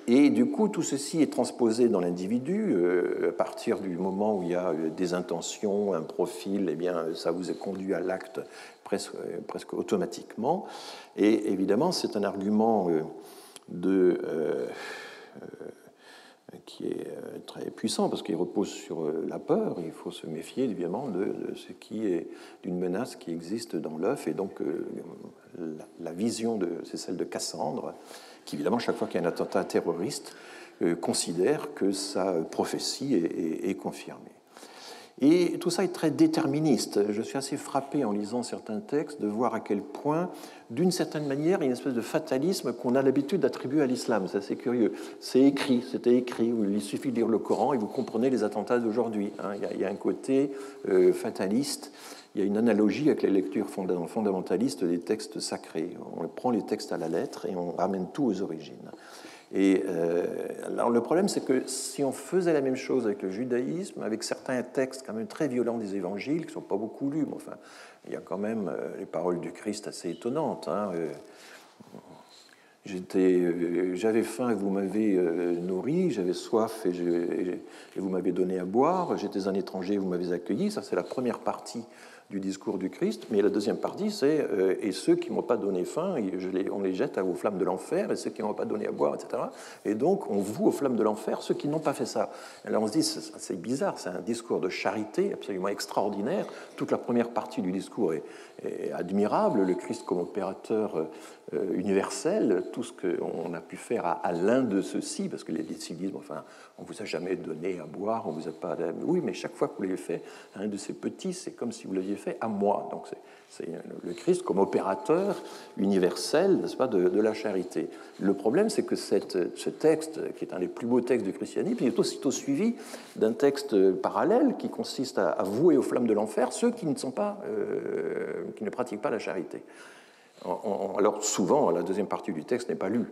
Et du coup, tout ceci est transposé dans l'individu. À partir du moment où il y a des intentions, un profil, eh bien, ça vous est conduit à l'acte presque automatiquement. Et évidemment, c'est un argument qui est très puissant parce qu'il repose sur la peur. Il faut se méfier évidemment de ce qui est d'une menace qui existe dans l'œuf. Et donc, la vision, c'est celle de Cassandre, qui, évidemment, chaque fois qu'il y a un attentat terroriste, considère que sa prophétie est confirmée. Et tout ça est très déterministe. Je suis assez frappé en lisant certains textes de voir à quel point, d'une certaine manière, il y a une espèce de fatalisme qu'on a l'habitude d'attribuer à l'islam. C'est assez curieux. C'était écrit, il suffit de lire le Coran et vous comprenez les attentats d'aujourd'hui. Il y a un côté fataliste il y a une analogie avec la lecture fondamentaliste des textes sacrés. On prend les textes à la lettre et on ramène tout aux origines. Et alors le problème, c'est que si on faisait la même chose avec le judaïsme, avec certains textes quand même très violents des évangiles, qui ne sont pas beaucoup lus, mais enfin, il y a quand même les paroles du Christ assez étonnantes. J'avais faim et vous m'avez nourri, j'avais soif et vous m'avez donné à boire, j'étais un étranger et vous m'avez accueilli. Ça, c'est la première partie du discours du Christ. Mais la deuxième partie, c'est et ceux qui ne m'ont pas donné faim, on les jette aux flammes de l'enfer, et ceux qui n'ont pas donné à boire, etc. Et donc, on voue aux flammes de l'enfer ceux qui n'ont pas fait ça. Et là, on se dit, c'est bizarre, c'est un discours de charité absolument extraordinaire. Toute la première partie du discours est admirable, le Christ comme opérateur universel, tout ce qu'on a pu faire à l'un de ceux-ci, parce que les disciples disent, enfin, on ne vous a jamais donné à boire, on vous a pas... Oui, mais chaque fois que vous l'avez fait à un de ces petits, c'est comme si vous l'aviez fait à moi. Donc c'est le Christ comme opérateur universel, n'est-ce pas, de la charité. Le problème, c'est que ce texte, qui est un des plus beaux textes du christianisme, est aussitôt suivi d'un texte parallèle qui consiste à vouer aux flammes de l'enfer ceux qui ne pratiquent pas la charité. Alors souvent, la deuxième partie du texte n'est pas lue.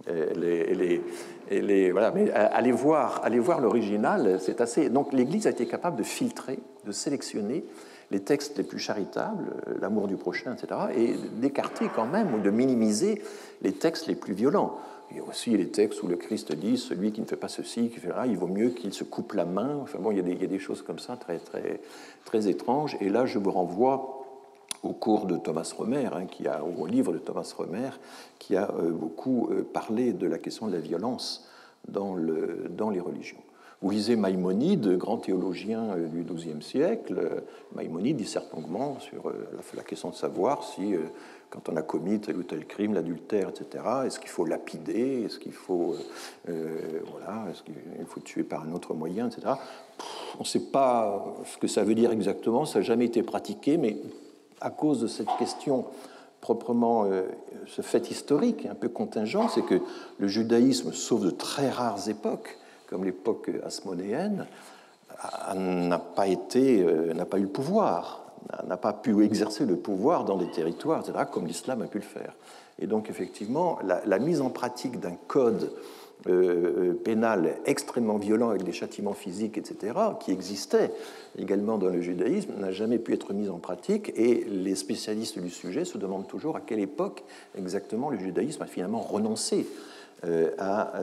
Voilà, mais aller voir l'original, c'est assez. Donc l'Église a été capable de filtrer, de sélectionner les textes les plus charitables, l'amour du prochain, etc., et d'écarter quand même ou de minimiser les textes les plus violents. Il y a aussi les textes où le Christ dit celui qui ne fait pas ceci, qui fait là, il vaut mieux qu'il se coupe la main. Enfin bon, il y a des choses comme ça très très très étranges. Et là, je vous renvoie au cours de Thomas Romer, au livre de Thomas Romer, qui a beaucoup parlé de la question de la violence dans les religions. Vous lisez Maïmonide, grand théologien du XIIe siècle. Maïmonide disserte longuement sur la question de savoir si, quand on a commis tel ou tel crime, l'adultère, etc., est-ce qu'il faut lapider, est-ce qu'il faut, est-ce qu'il faut tuer par un autre moyen, etc. On ne sait pas ce que ça veut dire exactement, ça n'a jamais été pratiqué, mais à cause de cette question proprement, ce fait historique un peu contingent, c'est que le judaïsme, sauf de très rares époques, comme l'époque hasmonéenne, n'a pas eu le pouvoir, n'a pas pu exercer le pouvoir dans des territoires, etc., comme l'islam a pu le faire. Et donc, effectivement, la mise en pratique d'un code pénal extrêmement violent avec des châtiments physiques, etc., qui existait également dans le judaïsme, n'a jamais pu être mise en pratique, et les spécialistes du sujet se demandent toujours à quelle époque exactement le judaïsme a finalement renoncé à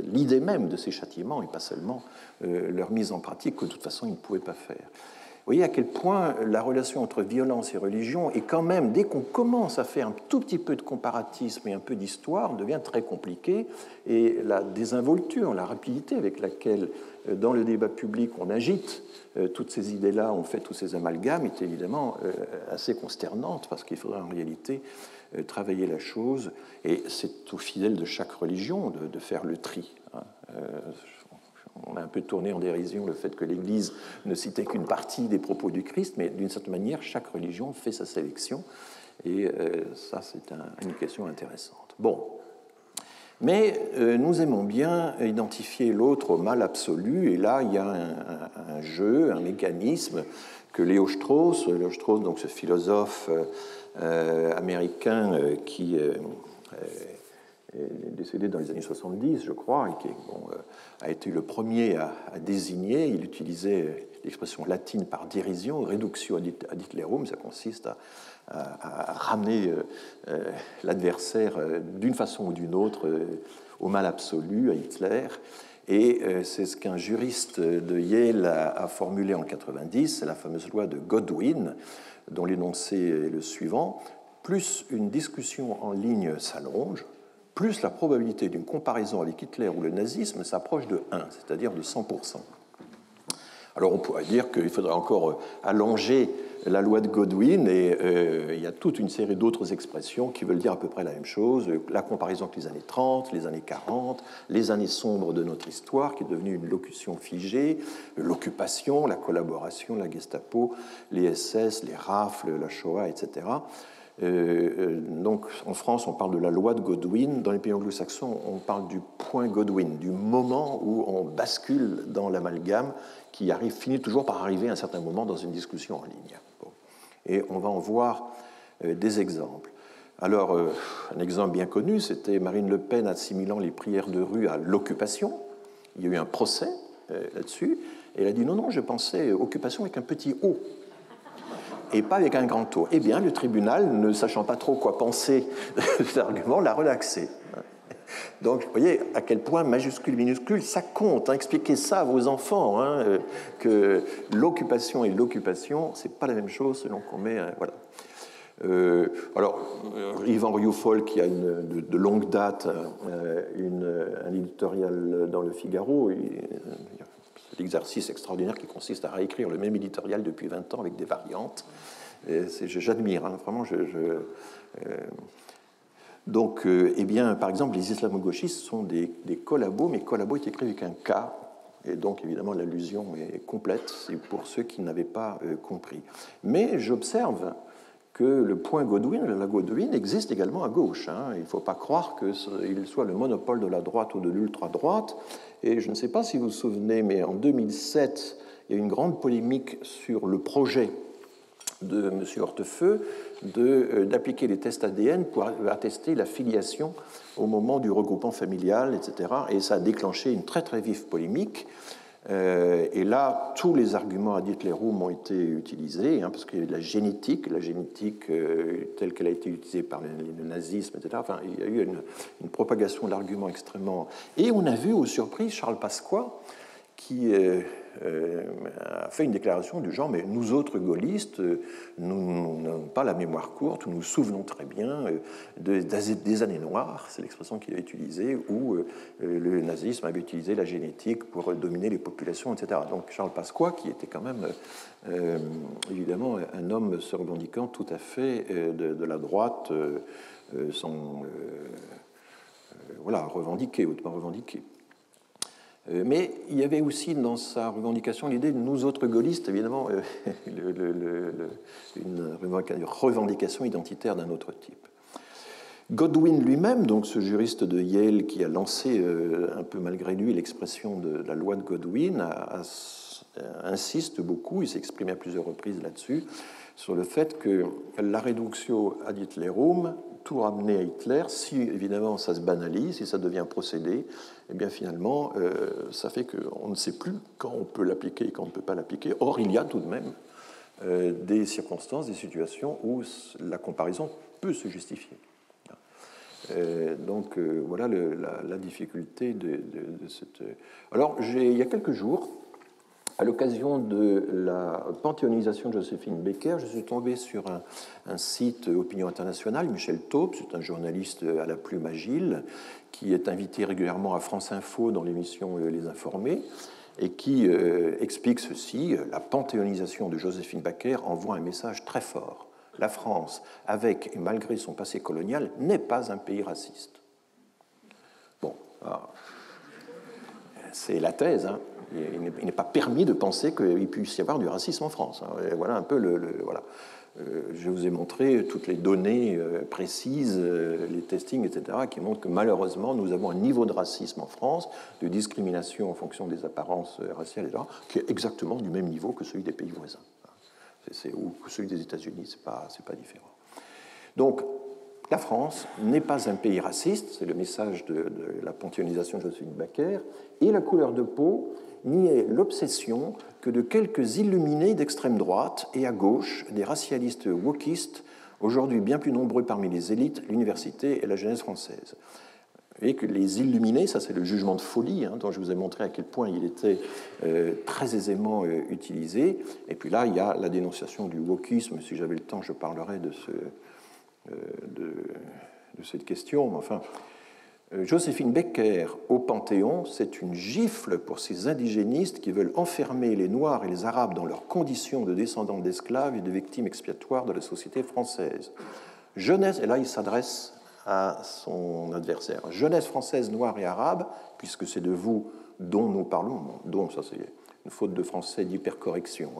l'idée même de ces châtiments et pas seulement leur mise en pratique que de toute façon ils ne pouvaient pas faire. Vous voyez à quel point la relation entre violence et religion est quand même, dès qu'on commence à faire un tout petit peu de comparatisme et un peu d'histoire, devient très compliquée, et la désinvolture, la rapidité avec laquelle dans le débat public on agite toutes ces idées-là, on fait tous ces amalgames, est évidemment assez consternante, parce qu'il faudrait en réalité travailler la chose, et c'est aux fidèles de chaque religion de faire le tri. On a un peu tourné en dérision le fait que l'Église ne citait qu'une partie des propos du Christ, mais d'une certaine manière, chaque religion fait sa sélection, et ça, c'est une question intéressante. Bon, mais nous aimons bien identifier l'autre au mal absolu, et là, il y a un jeu, un mécanisme que Léo Strauss, donc ce philosophe américain qui est décédé dans les années 70, je crois, et qui a été le premier à désigner. Il utilisait l'expression latine par dérision, reductio ad Hitlerum, ça consiste à ramener l'adversaire d'une façon ou d'une autre au mal absolu, à Hitler. Et c'est ce qu'un juriste de Yale a formulé en 90, c'est la fameuse loi de Godwin, dont l'énoncé est le suivant: plus une discussion en ligne s'allonge, plus la probabilité d'une comparaison avec Hitler ou le nazisme s'approche de 1, c'est-à-dire de 100%. Alors on pourrait dire qu'il faudrait encore allonger la loi de Godwin, et il y a toute une série d'autres expressions qui veulent dire à peu près la même chose. La comparaison avec les années 30, les années 40, les années sombres de notre histoire, qui est devenue une locution figée, l'occupation, la collaboration, la Gestapo, les SS, les rafles, la Shoah, etc. Donc en France, on parle de la loi de Godwin. Dans les pays anglo-saxons, on parle du point Godwin, du moment où on bascule dans l'amalgame qui finit toujours par arriver à un certain moment dans une discussion en ligne. Bon. Et on va en voir des exemples. Alors, un exemple bien connu, c'était Marine Le Pen assimilant les prières de rue à l'occupation. Il y a eu un procès là-dessus. Et elle a dit non, je pensais occupation avec un petit O et pas avec un grand O. Eh bien, le tribunal, ne sachant pas trop quoi penser de cet argument, l'a relaxé. Donc, vous voyez à quel point majuscule, minuscule, ça compte. Expliquez ça à vos enfants, que l'occupation et l'occupation, c'est pas la même chose selon qu'on met... voilà. Alors, Yvan Rioufol, qui a de longue date un éditorial dans le Figaro, c'est l'exercice extraordinaire qui consiste à réécrire le même éditorial depuis 20 ans avec des variantes. J'admire, vraiment. Donc, eh bien, par exemple, les islamo-gauchistes sont des collabos, mais collabos est écrit avec un K, et donc, évidemment, l'allusion est complète, c'est pour ceux qui n'avaient pas compris. Mais j'observe que le point Godwin, la Godwin, existe également à gauche. Il ne faut pas croire qu'il soit le monopole de la droite ou de l'ultra-droite. Et je ne sais pas si vous vous souvenez, mais en 2007, il y a eu une grande polémique sur le projet de M. Hortefeux d'appliquer les tests ADN pour attester la filiation au moment du regroupement familial, etc. Et ça a déclenché une très très vive polémique. Et là, tous les arguments ad litterum ont été utilisés, parce que la génétique telle qu'elle a été utilisée par le nazisme, etc. Enfin, il y a eu une propagation de l'argument extrêmement... Et on a vu, aux surprises, Charles Pasqua, qui a fait une déclaration du genre « Mais nous autres gaullistes, nous n'avons pas la mémoire courte, nous nous souvenons très bien des années noires », c'est l'expression qu'il a utilisée, où le nazisme avait utilisé la génétique pour dominer les populations, etc. Donc Charles Pasqua, qui était quand même évidemment un homme se revendiquant tout à fait de la droite, revendiqué, hautement revendiqué. Mais il y avait aussi dans sa revendication l'idée de nous autres gaullistes, évidemment, une revendication identitaire d'un autre type. Godwin lui-même, donc ce juriste de Yale qui a lancé un peu malgré lui l'expression de la loi de Godwin, insiste beaucoup, il s'est exprimé à plusieurs reprises là-dessus, sur le fait que la reductio ad Hitlerum, tout ramener à Hitler, si évidemment ça se banalise, si ça devient un procédé, eh bien finalement, ça fait qu'on ne sait plus quand on peut l'appliquer et quand on ne peut pas l'appliquer. Or, il y a tout de même des circonstances, des situations où la comparaison peut se justifier. Donc voilà la difficulté de cette... Alors, il y a quelques jours, à l'occasion de la panthéonisation de Joséphine Baker, je suis tombé sur un site Opinion Internationale, Michel Taube, c'est un journaliste à la plume agile, qui est invité régulièrement à France Info dans l'émission Les Informés, et qui explique ceci: la panthéonisation de Joséphine Baker envoie un message très fort. La France, avec et malgré son passé colonial, n'est pas un pays raciste. Bon, c'est la thèse, Il n'est pas permis de penser qu'il puisse y avoir du racisme en France. Et voilà un peu voilà. Je vous ai montré toutes les données précises, les testings, etc., qui montrent que malheureusement, nous avons un niveau de racisme en France, de discrimination en fonction des apparences raciales, etc., qui est exactement du même niveau que celui des pays voisins. Ou celui des États-Unis, c'est pas différent. Donc, la France n'est pas un pays raciste, c'est le message de la panthéonisation de Joséphine Baker, et la couleur de peau n'y est l'obsession que de quelques illuminés d'extrême droite et à gauche, des racialistes wokistes, aujourd'hui bien plus nombreux parmi les élites, l'université et la jeunesse française. Vous voyez que les illuminés, ça c'est le jugement de folie, dont je vous ai montré à quel point il était très aisément utilisé. Et puis là, il y a la dénonciation du wokisme. Si j'avais le temps, je parlerais de cette question. Mais enfin, Joséphine Baker au Panthéon, c'est une gifle pour ces indigénistes qui veulent enfermer les Noirs et les Arabes dans leurs conditions de descendants d'esclaves et de victimes expiatoires de la société française. Jeunesse, et là il s'adresse à son adversaire, jeunesse française, noire et arabe, puisque c'est de vous dont nous parlons, dont, ça c'est une faute de français d'hypercorrection,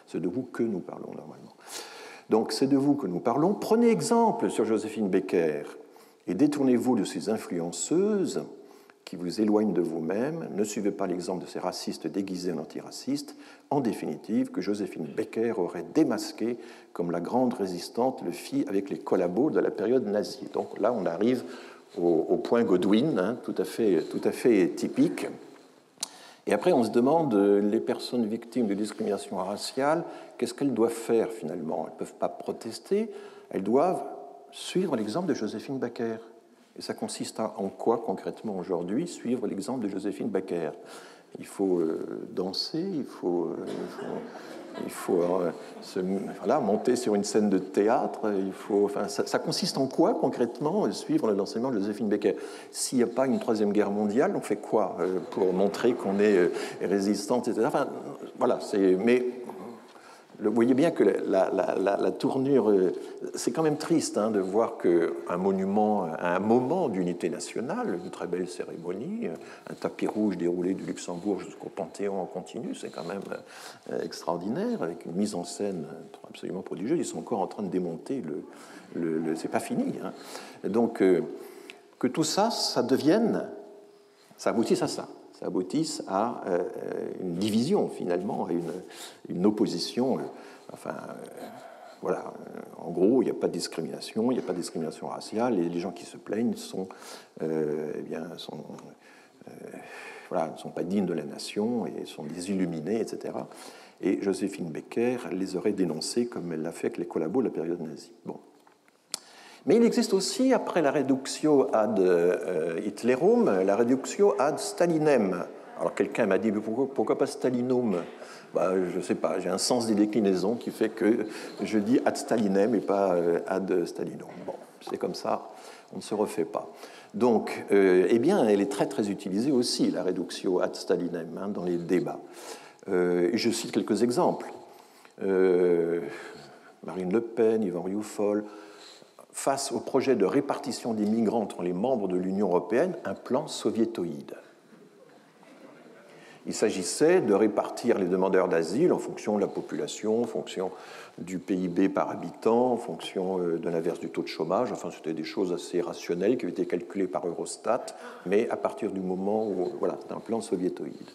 c'est de vous que nous parlons normalement. Donc c'est de vous que nous parlons. Prenez exemple sur Joséphine Baker et détournez-vous de ces influenceuses qui vous éloigne de vous-même. Ne suivez pas l'exemple de ces racistes déguisés en antiracistes. En définitive, que Joséphine Baker aurait démasqué comme la grande résistante le fit avec les collabos de la période nazie. Donc là, on arrive au point Godwin, hein, tout à fait typique. Et après, on se demande, les personnes victimes de discrimination raciale, qu'est-ce qu'elles doivent faire finalement? Elles ne peuvent pas protester, elles doivent suivre l'exemple de Joséphine Baker. Et ça consiste en quoi concrètement aujourd'hui, suivre l'exemple de Joséphine Baker? Il faut danser, il faut voilà, monter sur une scène de théâtre. Ça consiste en quoi concrètement, suivre l'enseignement de Joséphine Baker? S'il n'y a pas une troisième guerre mondiale, on fait quoi pour montrer qu'on est résistante, etc. Enfin, voilà, mais vous voyez bien que la tournure, c'est quand même triste de voir qu'un monument, un moment d'unité nationale, une très belle cérémonie, un tapis rouge déroulé du Luxembourg jusqu'au Panthéon en continu, c'est quand même extraordinaire, avec une mise en scène absolument prodigieuse. Ils sont encore en train de démonter c'est pas fini. Donc, que tout ça, ça aboutisse à ça. Ça aboutisse à une division, finalement, à une opposition. Voilà. En gros, il n'y a pas de discrimination, il n'y a pas de discrimination raciale, et les gens qui se plaignent ne sont pas dignes de la nation et sont des illuminés, etc. Et Joséphine Baker les aurait dénoncés comme elle l'a fait avec les collabos de la période nazie. Bon. Mais il existe aussi, après la reductio ad Hitlerum, la reductio ad Stalinem. Alors quelqu'un m'a dit, mais pourquoi pas Stalinum? Je ne sais pas, j'ai un sens des déclinaisons qui fait que je dis ad Stalinem et pas ad Stalinum. Bon, c'est comme ça, on ne se refait pas. Donc, eh bien, elle est très très utilisée aussi, la reductio ad Stalinem, dans les débats. Je cite quelques exemples. Marine Le Pen, Yvan Rioufol, face au projet de répartition des migrants entre les membres de l'Union européenne, un plan soviétoïde. Il s'agissait de répartir les demandeurs d'asile en fonction de la population, en fonction du PIB par habitant, en fonction de l'inverse du taux de chômage. Enfin, c'était des choses assez rationnelles qui avaient été calculées par Eurostat, mais à partir du moment où... Voilà, c'est un plan soviétoïde.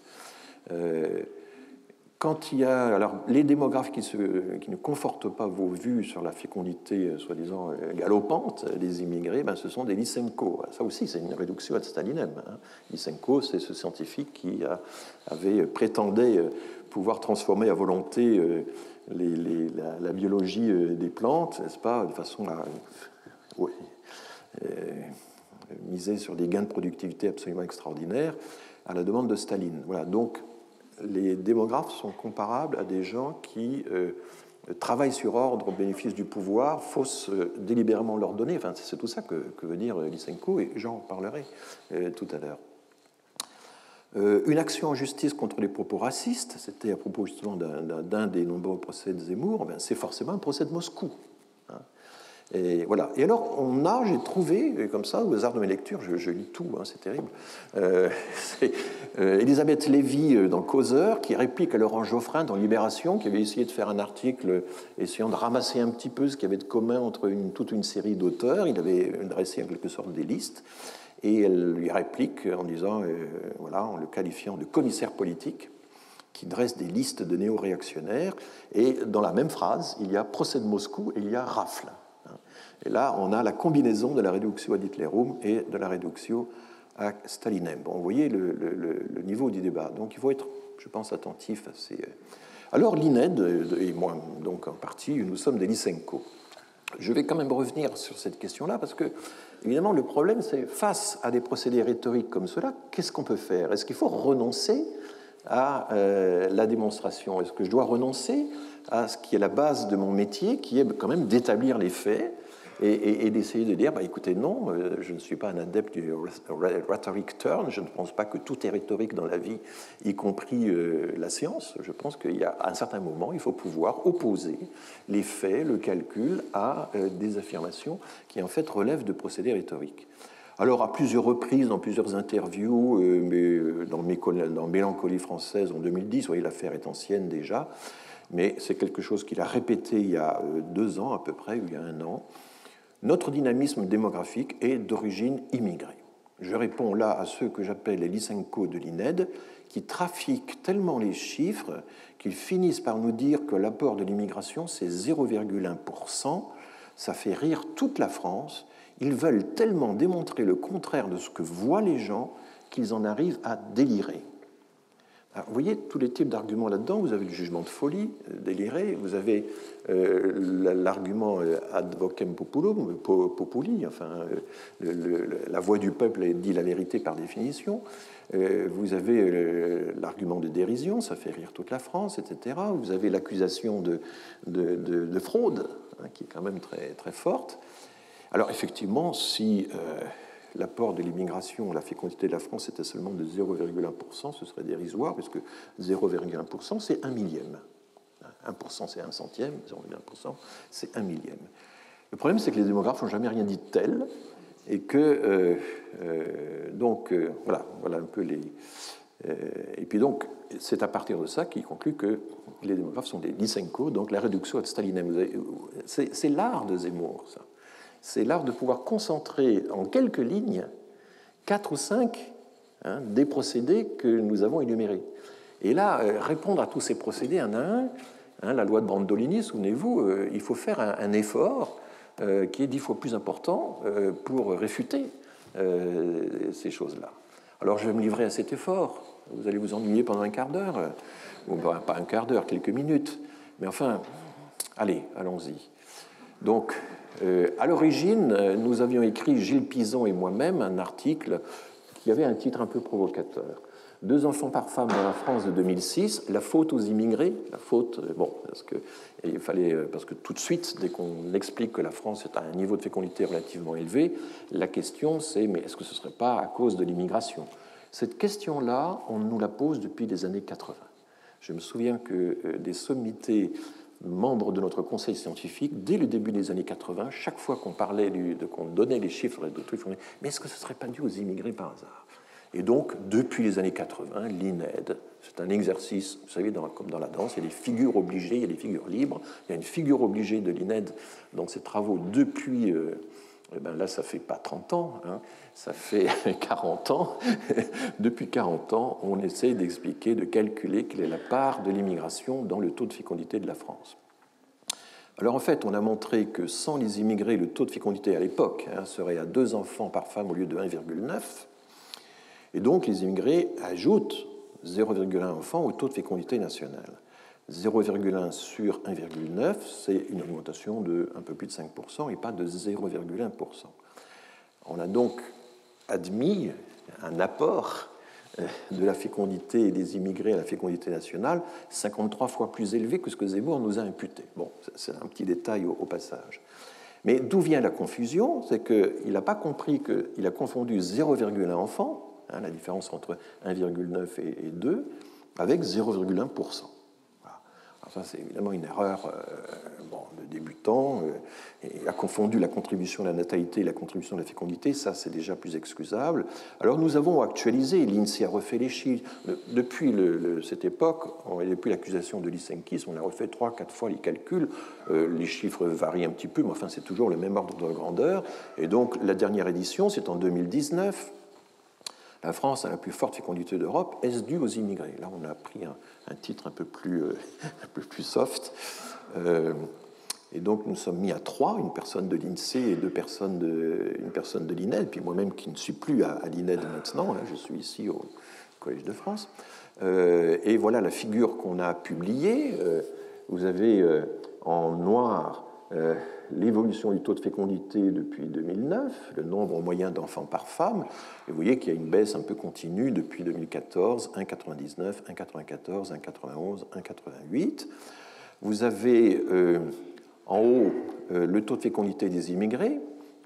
Quand il y a alors, les démographes qui ne confortent pas vos vues sur la fécondité soi-disant galopante des immigrés, ce sont des Lysenko. Ça aussi, c'est une réduction ad Stalinem. Lysenko, c'est ce scientifique qui prétendait pouvoir transformer à volonté la biologie des plantes, n'est-ce pas, de façon à miser sur des gains de productivité absolument extraordinaires à la demande de Staline. Voilà, donc les démographes sont comparables à des gens qui travaillent sur ordre au bénéfice du pouvoir, faussent délibérément leur donner. Enfin, c'est tout ça que veut dire Lysenko, et j'en parlerai tout à l'heure. Une action en justice contre les propos racistes, c'était à propos justement d'un des nombreux procès de Zemmour, c'est forcément un procès de Moscou. Et voilà. Et alors, j'ai trouvé, comme ça, au hasard de mes lectures, je lis tout, c'est terrible, Elisabeth Lévy dans Causeur, qui réplique à Laurent Geoffrin dans Libération, qui avait essayé de faire un article essayant de ramasser un petit peu ce qu'il y avait de commun entre toute une série d'auteurs. Il avait dressé en quelque sorte des listes, et elle lui réplique en disant, en le qualifiant de commissaire politique, qui dresse des listes de néo-réactionnaires, et dans la même phrase, il y a procès de Moscou et il y a rafle. Et là, on a la combinaison de la reductio ad Hitlerum et de la reductio à Stalinem. Bon, vous voyez le niveau du débat. Donc, il faut être, je pense, attentif à ces... Alors, l'INED, et moi, donc en partie, nous sommes des Lysenko. Je vais quand même revenir sur cette question-là, parce que, évidemment, le problème, c'est, face à des procédés rhétoriques comme cela, qu'est-ce qu'on peut faire? Est-ce qu'il faut renoncer à la démonstration? Est-ce que je dois renoncer à ce qui est la base de mon métier, qui est quand même d'établir les faits et d'essayer de dire, écoutez, non, je ne suis pas un adepte du rhetoric turn, je ne pense pas que tout est rhétorique dans la vie, y compris la science. Je pense qu'il y a à un certain moment, il faut pouvoir opposer les faits, le calcul, à des affirmations qui en fait relèvent de procédés rhétoriques. Alors, à plusieurs reprises, dans plusieurs interviews, dans Mélancolie française en 2010, vous voyez, l'affaire est ancienne déjà, mais c'est quelque chose qu'il a répété il y a 2 ans à peu près, il y a 1 an. Notre dynamisme démographique est d'origine immigrée. Je réponds là à ceux que j'appelle les Lysenko de l'INED, qui trafiquent tellement les chiffres qu'ils finissent par nous dire que l'apport de l'immigration, c'est 0,1%. Ça fait rire toute la France. Ils veulent tellement démontrer le contraire de ce que voient les gens qu'ils en arrivent à délirer. Alors, vous voyez tous les types d'arguments là-dedans. Vous avez le jugement de folie, déliré. Vous avez l'argument ad vocem populi, enfin, la voix du peuple dit la vérité par définition. Vous avez l'argument de dérision, ça fait rire toute la France, etc. Vous avez l'accusation de fraude, hein, qui est quand même très, très forte. Alors effectivement, si l'apport de l'immigration, la fécondité de la France était seulement de 0,1%, ce serait dérisoire, puisque 0,1%, c'est 1/100000. 1%, c'est 1 centième, 0,1%, c'est 1/100000. Le problème, c'est que les démographes n'ont jamais rien dit de tel, et que, voilà un peu les... et puis donc, c'est à partir de ça qu'il conclut que les démographes sont des Lysenko, donc la réduction ad Stalinem. C'est l'art de Zemmour, ça. C'est l'art de pouvoir concentrer en quelques lignes 4 ou 5 des procédés que nous avons énumérés. Et là, répondre à tous ces procédés un à un, la loi de Brandolini, souvenez-vous, il faut faire un effort qui est 10 fois plus important pour réfuter ces choses-là. Alors je vais me livrer à cet effort. Vous allez vous ennuyer pendant un quart d'heure, ou pas un quart d'heure, quelques minutes. Mais enfin, allez, allons-y. Donc, à l'origine, nous avions écrit, Gilles Pison et moi-même, un article qui avait un titre un peu provocateur. 2 enfants par femme dans la France de 2006, la faute aux immigrés, la faute, parce que tout de suite, dès qu'on explique que la France est à un niveau de fécondité relativement élevé, la question c'est, mais est-ce que ce ne serait pas à cause de l'immigration? Cette question-là, on nous la pose depuis les années 80. Je me souviens que des sommités membres de notre conseil scientifique, dès le début des années 80, chaque fois qu'on qu'on donnait les chiffres de trucs, on disait, mais est-ce que ce ne serait pas dû aux immigrés par hasard? Et donc, depuis les années 80, l'INED, c'est un exercice, vous savez, comme dans la danse, il y a des figures obligées, il y a des figures libres. Il y a une figure obligée de l'INED dans ses travaux depuis, là, ça ne fait pas 30 ans, ça fait 40 ans. Depuis 40 ans, on essaie d'expliquer, de calculer quelle est la part de l'immigration dans le taux de fécondité de la France. Alors en fait, on a montré que sans les immigrés, le taux de fécondité à l'époque serait à 2 enfants par femme au lieu de 1,9. Et donc, les immigrés ajoutent 0,1 enfant au taux de fécondité national. 0,1 sur 1,9, c'est une augmentation de un peu plus de 5% et pas de 0,1%. On a donc admis un apport de la fécondité des immigrés à la fécondité nationale 53 fois plus élevé que ce que Zemmour nous a imputé. Bon, c'est un petit détail au passage. Mais d'où vient la confusion? C'est qu'il n'a pas compris qu'il a confondu 0,1 enfant, la différence entre 1,9 et 2, avec 0,1%. Voilà. Alors ça, c'est évidemment une erreur de débutant. Il a confondu la contribution de la natalité et la contribution de la fécondité. Ça, c'est déjà plus excusable. Alors, nous avons actualisé. L'INSEE a refait les chiffres. Depuis cette époque, depuis l'accusation de lysenkisme, on a refait 3-4 fois les calculs. Les chiffres varient un petit peu, mais enfin, c'est toujours le même ordre de grandeur. Et donc, la dernière édition, c'est en 2019. La France a la plus forte fécondité d'Europe. Est-ce dû aux immigrés? Là, on a pris un titre un peu plus soft. Et donc, nous sommes mis à 3, une personne de l'INSEE et une personne de l'INED, puis moi-même qui ne suis plus à l'INED maintenant, là, je suis ici au Collège de France. Et voilà la figure qu'on a publiée. Vous avez en noir l'évolution du taux de fécondité depuis 2009, le nombre moyen d'enfants par femme, et vous voyez qu'il y a une baisse un peu continue depuis 2014, 1,99, 1,94, 1,91, 1,88. Vous avez en haut le taux de fécondité des immigrés,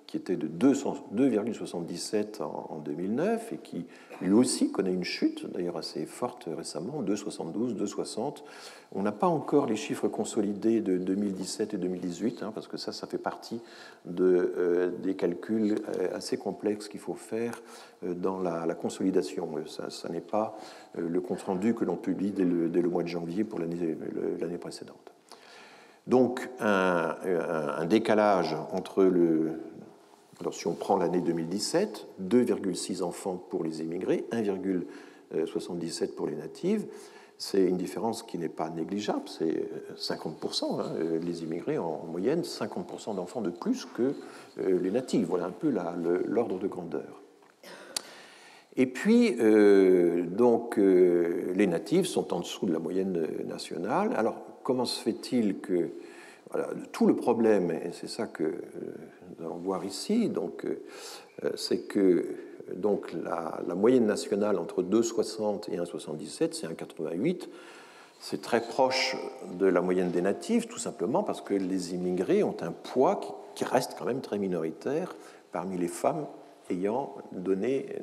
qui était de 2,77 en 2009 et qui lui aussi connaît une chute, d'ailleurs assez forte récemment, 2,72, 2,60. On n'a pas encore les chiffres consolidés de 2017 et 2018, parce que ça fait partie des calculs assez complexes qu'il faut faire dans la consolidation. Ça n'est pas le compte-rendu que l'on publie dès le mois de janvier pour l'année précédente. Donc, un décalage entre Alors, si on prend l'année 2017, 2,6 enfants pour les immigrés, 1,77 pour les natives, c'est une différence qui n'est pas négligeable, c'est 50%. Hein. Les immigrés, en moyenne, 50% d'enfants de plus que les natifs. Voilà un peu l'ordre de grandeur. Et puis, les natifs sont en dessous de la moyenne nationale. Alors, comment se fait-il que voilà, tout le problème, et c'est ça que nous allons voir ici, c'est que donc, la moyenne nationale entre 2,60 et 1,77, c'est 1,88. C'est très proche de la moyenne des natifs, tout simplement parce que les immigrés ont un poids qui reste quand même très minoritaire parmi les femmes ayant donné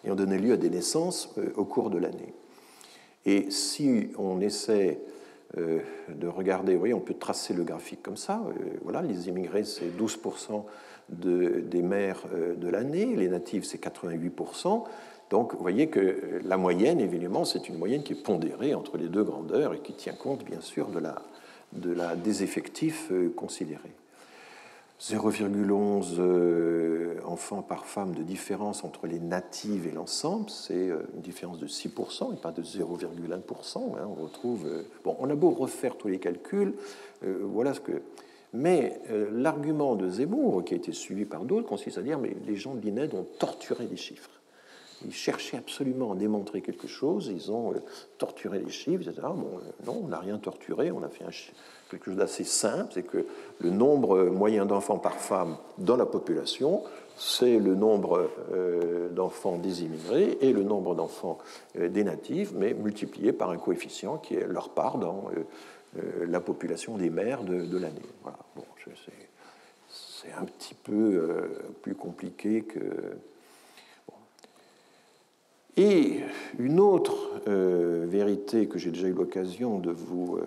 lieu à des naissances au cours de l'année. Et si on essaie de regarder, vous voyez, on peut tracer le graphique comme ça. Voilà, les immigrés, c'est 12% des mères de l'année, les natifs, c'est 88%. Donc, vous voyez que la moyenne, évidemment, c'est une moyenne qui est pondérée entre les deux grandeurs et qui tient compte, bien sûr, des effectifs considérés. 0,11 enfants par femme de différence entre les natives et l'ensemble, c'est une différence de 6% et pas de 0,1%. Hein, on retrouve. On a beau refaire tous les calculs, voilà ce que. Mais l'argument de Zemmour, qui a été suivi par d'autres, consiste à dire mais les gens de l'INED ont torturé les chiffres. Ils cherchaient absolument à démontrer quelque chose, ils ont torturé les chiffres, etc. Non, on n'a rien torturé, on a fait quelque chose d'assez simple, c'est que le nombre moyen d'enfants par femme dans la population, c'est le nombre d'enfants des immigrés et le nombre d'enfants des natifs, mais multiplié par un coefficient qui est leur part dans la population des mères de l'année. Voilà. Bon, c'est un petit peu plus compliqué que... Et une autre vérité que j'ai déjà eu l'occasion de vous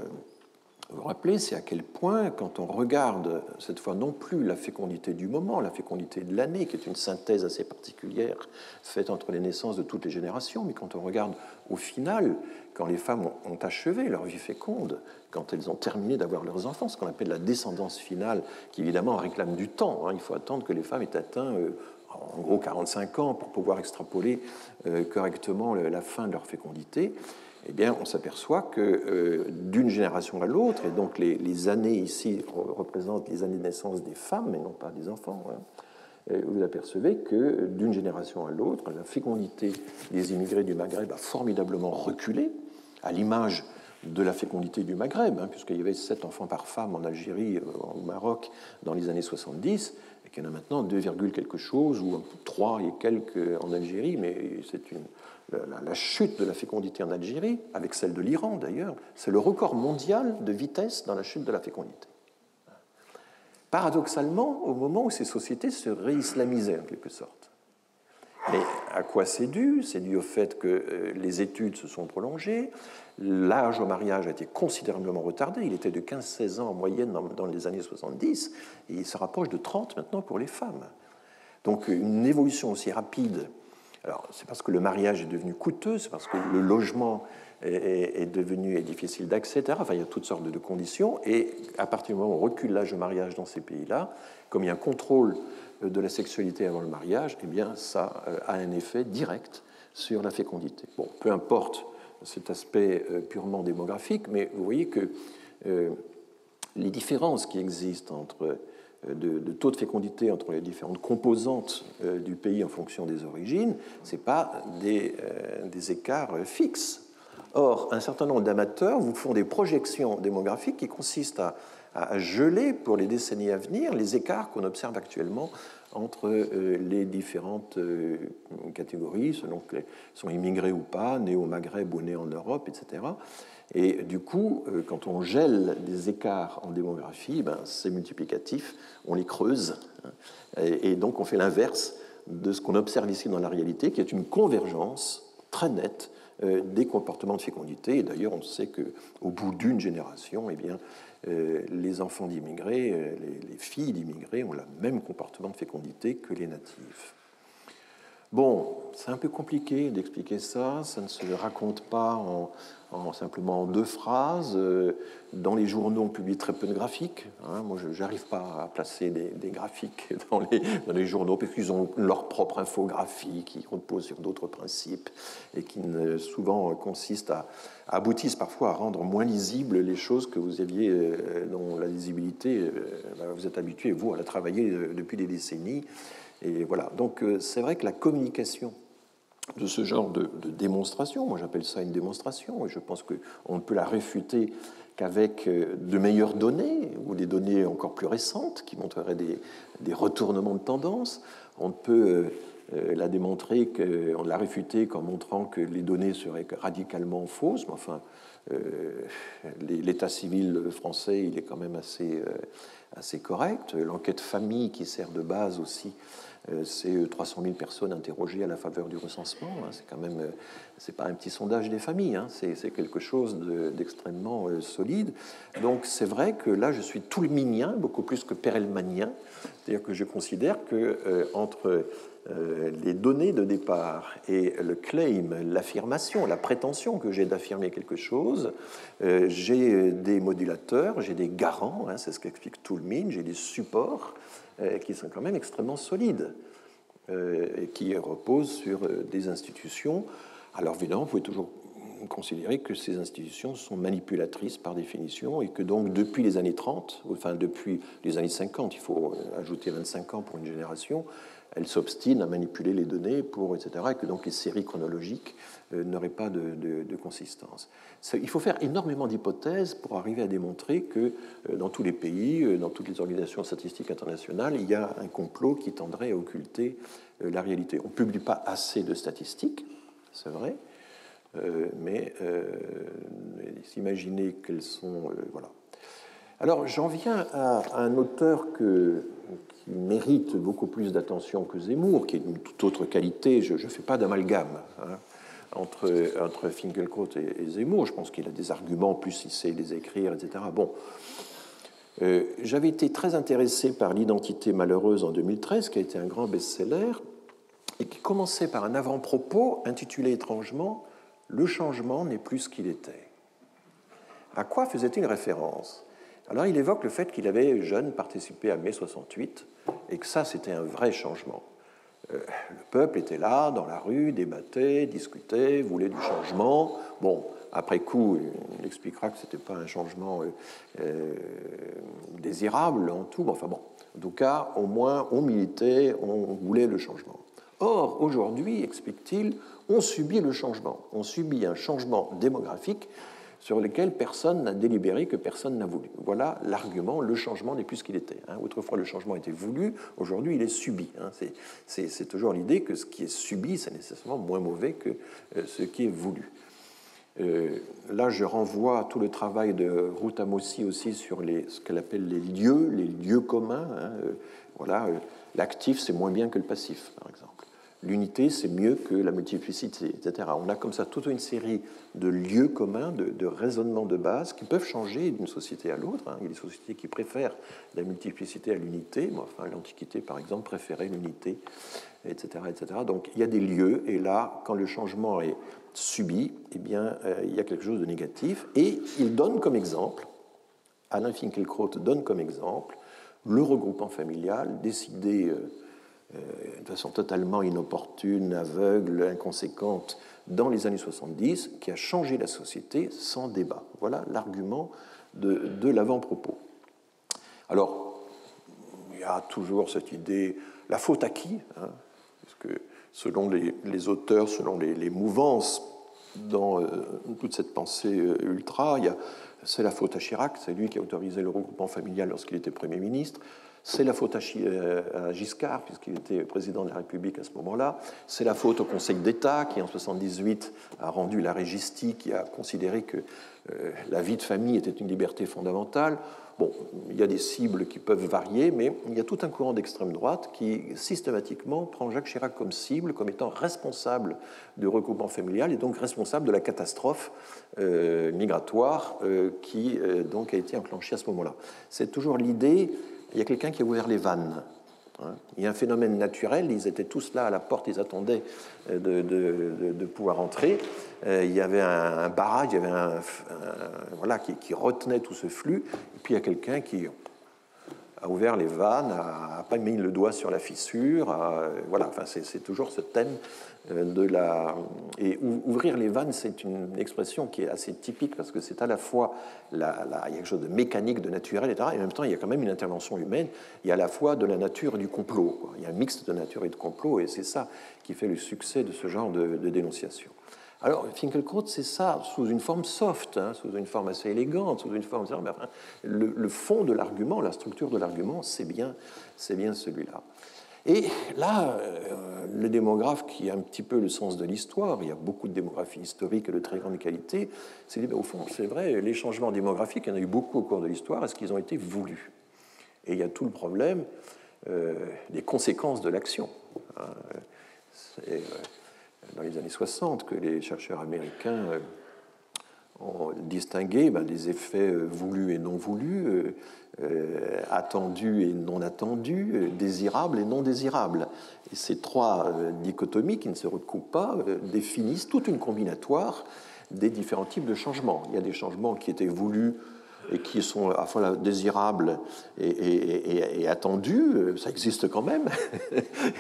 rappeler, c'est à quel point, quand on regarde cette fois non plus la fécondité du moment, la fécondité de l'année, qui est une synthèse assez particulière faite entre les naissances de toutes les générations, mais quand on regarde au final, quand les femmes ont achevé leur vie féconde, quand elles ont terminé d'avoir leurs enfants, ce qu'on appelle la descendance finale, qui évidemment réclame du temps. Hein, il faut attendre que les femmes aient atteint en gros 45 ans pour pouvoir extrapoler correctement la fin de leur fécondité. Eh bien, on s'aperçoit que d'une génération à l'autre, et donc les années ici représentent les années de naissance des femmes, mais non pas des enfants, hein, vous apercevez que d'une génération à l'autre, la fécondité des immigrés du Maghreb a formidablement reculé, à l'image de la fécondité du Maghreb, hein, puisqu'il y avait 7 enfants par femme en Algérie, au Maroc, dans les années 70, et qu'il y en a maintenant 2, quelque chose, ou 3 et quelques en Algérie, mais c'est la chute de la fécondité en Algérie, avec celle de l'Iran d'ailleurs, c'est le record mondial de vitesse dans la chute de la fécondité. Paradoxalement, au moment où ces sociétés se réislamisaient en quelque sorte. Mais à quoi c'est dû? C'est dû au fait que les études se sont prolongées, l'âge au mariage a été considérablement retardé, il était de 15-16 ans en moyenne dans les années 70, et il se rapproche de 30 maintenant pour les femmes. Donc une évolution aussi rapide. Alors, c'est parce que le mariage est devenu coûteux, c'est parce que le logement est devenu difficile d'accès, etc. Enfin, il y a toutes sortes de conditions. Et à partir du moment où on recule l'âge de mariage dans ces pays-là, comme il y a un contrôle de la sexualité avant le mariage, eh bien, ça a un effet direct sur la fécondité. Bon, peu importe cet aspect purement démographique, mais vous voyez que les différences qui existent entre de taux de fécondité entre les différentes composantes du pays en fonction des origines, ce n'est pas des écarts fixes. Or, un certain nombre d'amateurs vous font des projections démographiques qui consistent à geler pour les décennies à venir les écarts qu'on observe actuellement entre les différentes catégories, selon qu'ils sont immigrés ou pas, nés au Maghreb ou nés en Europe, etc. Et du coup, quand on gèle des écarts en démographie, c'est multiplicatif, on les creuse, et donc on fait l'inverse de ce qu'on observe ici dans la réalité, qui est une convergence très nette des comportements de fécondité. Et d'ailleurs, on sait qu'au bout d'une génération, eh bien, les enfants d'immigrés, les filles d'immigrés ont le même comportement de fécondité que les natifs. Bon, c'est un peu compliqué d'expliquer ça. Ça ne se raconte pas simplement en 2 phrases. Dans les journaux, on publie très peu de graphiques. Moi, je n'arrive pas à placer des graphiques dans les journaux parce qu'ils ont leur propre infographie qui repose sur d'autres principes et qui souvent consistent aboutissent parfois à rendre moins lisibles les choses que vous aviez, dont la lisibilité, vous êtes habitué, vous, à la travailler depuis des décennies. Et voilà. Donc, c'est vrai que la communication de ce genre de démonstration, moi j'appelle ça une démonstration, et je pense qu'on ne peut la réfuter qu'avec de meilleures données, ou des données encore plus récentes, qui montreraient des retournements de tendance. On ne peut la démontrer, on l'a réfuter qu'en montrant que les données seraient radicalement fausses, mais enfin, l'état civil français, il est quand même assez correct. L'enquête famille, qui sert de base aussi, c'est 300 000 personnes interrogées à la faveur du recensement. C'est quand même, c'est pas un petit sondage des familles, c'est quelque chose d'extrêmement solide. Donc c'est vrai que là, je suis toulminien, beaucoup plus que perelmanien, c'est-à-dire que je considère que entre les données de départ et le claim, l'affirmation, la prétention que j'ai d'affirmer quelque chose, j'ai des modulateurs, j'ai des garants, c'est ce qu'explique Toulmin, j'ai des supports qui sont quand même extrêmement solides et qui reposent sur des institutions. Alors évidemment, vous pouvez toujours considérer que ces institutions sont manipulatrices par définition et que donc depuis les années 30, enfin depuis les années 50, il faut ajouter 25 ans pour une génération, elles s'obstinent à manipuler les données pour, etc., et que donc les séries chronologiques n'auraient pas de consistance. Il faut faire énormément d'hypothèses pour arriver à démontrer que dans tous les pays, dans toutes les organisations statistiques internationales, il y a un complot qui tendrait à occulter la réalité. On ne publie pas assez de statistiques, c'est vrai, mais s'imaginer qu'elles sont... voilà. Alors, j'en viens à un auteur qui mérite beaucoup plus d'attention que Zemmour, qui est d'une toute autre qualité. Je ne fais pas d'amalgame entre Finkielkraut et Zemmour. Je pense qu'il a des arguments, plus il sait les écrire, etc. Bon. J'avais été très intéressé par L'identité malheureuse en 2013, qui a été un grand best-seller, et qui commençait par un avant-propos intitulé étrangement « Le changement n'est plus ce qu'il était ». À quoi faisait-il référence ? Alors, il évoque le fait qu'il avait, jeune, participé à mai 68 et que ça, c'était un vrai changement. Le peuple était là, dans la rue, débattait, discutait, voulait du changement. Bon, après coup, il expliquera que ce n'était pas un changement désirable en tout. Enfin bon, en tout cas, au moins, on militait, on voulait le changement. Or, aujourd'hui, explique-t-il, on subit le changement. On subit un changement démographique sur lequel personne n'a délibéré, que personne n'a voulu. Voilà l'argument, le changement n'est plus ce qu'il était. Autrefois, le changement était voulu, aujourd'hui, il est subi. C'est toujours l'idée que ce qui est subi, c'est nécessairement moins mauvais que ce qui est voulu. Là, je renvoie à tout le travail de Ruth Amossi aussi sur ce qu'elle appelle les lieux communs. Voilà, l'actif, c'est moins bien que le passif, par exemple. L'unité, c'est mieux que la multiplicité, etc. On a comme ça toute une série de lieux communs, de raisonnements de base qui peuvent changer d'une société à l'autre. Il y a des sociétés qui préfèrent la multiplicité à l'unité. Enfin, l'Antiquité, par exemple, préférait l'unité, etc., etc. Donc, il y a des lieux, et là, quand le changement est subi, eh bien, il y a quelque chose de négatif. Et il donne comme exemple, Alain Finkielkraut donne comme exemple, le regroupement familial décidé de façon totalement inopportune, aveugle, inconséquente, dans les années 70, qui a changé la société sans débat. Voilà l'argument de l'avant-propos. Alors, il y a toujours cette idée, la faute à qui, parce que selon les auteurs, selon les mouvances dans toute cette pensée ultra, c'est la faute à Chirac, c'est lui qui a autorisé le regroupement familial lorsqu'il était Premier ministre. C'est la faute à Giscard, puisqu'il était président de la République à ce moment-là. C'est la faute au Conseil d'État, qui en 1978 a rendu la régistie, qui a considéré que la vie de famille était une liberté fondamentale. Bon, il y a des cibles qui peuvent varier, mais il y a tout un courant d'extrême droite qui systématiquement prend Jacques Chirac comme cible, comme étant responsable du regroupement familial et donc responsable de la catastrophe migratoire qui donc a été enclenchée à ce moment-là. C'est toujours l'idée. Il y a quelqu'un qui a ouvert les vannes. Il y a un phénomène naturel, ils étaient tous là à la porte, ils attendaient de pouvoir entrer. Il y avait un barrage, il y avait voilà, qui retenait tout ce flux, et puis il y a quelqu'un qui a ouvert les vannes, n'a pas mis le doigt sur la fissure. Voilà, enfin, c'est toujours ce thème de la... Et ouvrir les vannes, c'est une expression qui est assez typique parce que c'est à la fois, il y a quelque chose de mécanique, de naturel, etc. Et en même temps, il y a quand même une intervention humaine. Il y a à la fois de la nature et du complot, quoi. Il y a un mix de nature et de complot, et c'est ça qui fait le succès de ce genre de dénonciation. Alors, Finkielkraut, c'est ça sous une forme soft, sous une forme assez élégante, sous une forme... Mais enfin, le fond de l'argument, la structure de l'argument, c'est bien celui-là. Et là, le démographe qui a un petit peu le sens de l'histoire, il y a beaucoup de démographie historique et de très grande qualité, s'est dit, au fond, c'est vrai, les changements démographiques, il y en a eu beaucoup au cours de l'histoire, est-ce qu'ils ont été voulus? Et il y a tout le problème des conséquences de l'action. C'est dans les années 60 que les chercheurs américains ont distingué des effets voulus et non voulus, attendus et non attendus, désirables et non désirables. Et ces trois dichotomies qui ne se recoupent pas définissent toute une combinatoire des différents types de changements. Il y a des changements qui étaient voulus et qui sont à la fois désirables et attendus, ça existe quand même.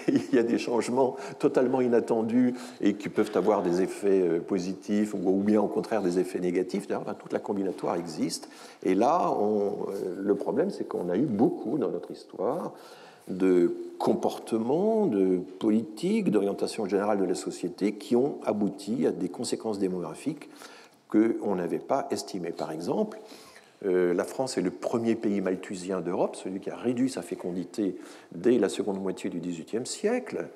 Il y a des changements totalement inattendus et qui peuvent avoir des effets positifs ou bien au contraire des effets négatifs. D'ailleurs, toute la combinatoire existe. Et là, le problème, c'est qu'on a eu beaucoup dans notre histoire de comportements, de politiques, d'orientation générale de la société qui ont abouti à des conséquences démographiques qu'on n'avait pas estimées. Par exemple, la France est le premier pays malthusien d'Europe, celui qui a réduit sa fécondité dès la seconde moitié du XVIIIe siècle.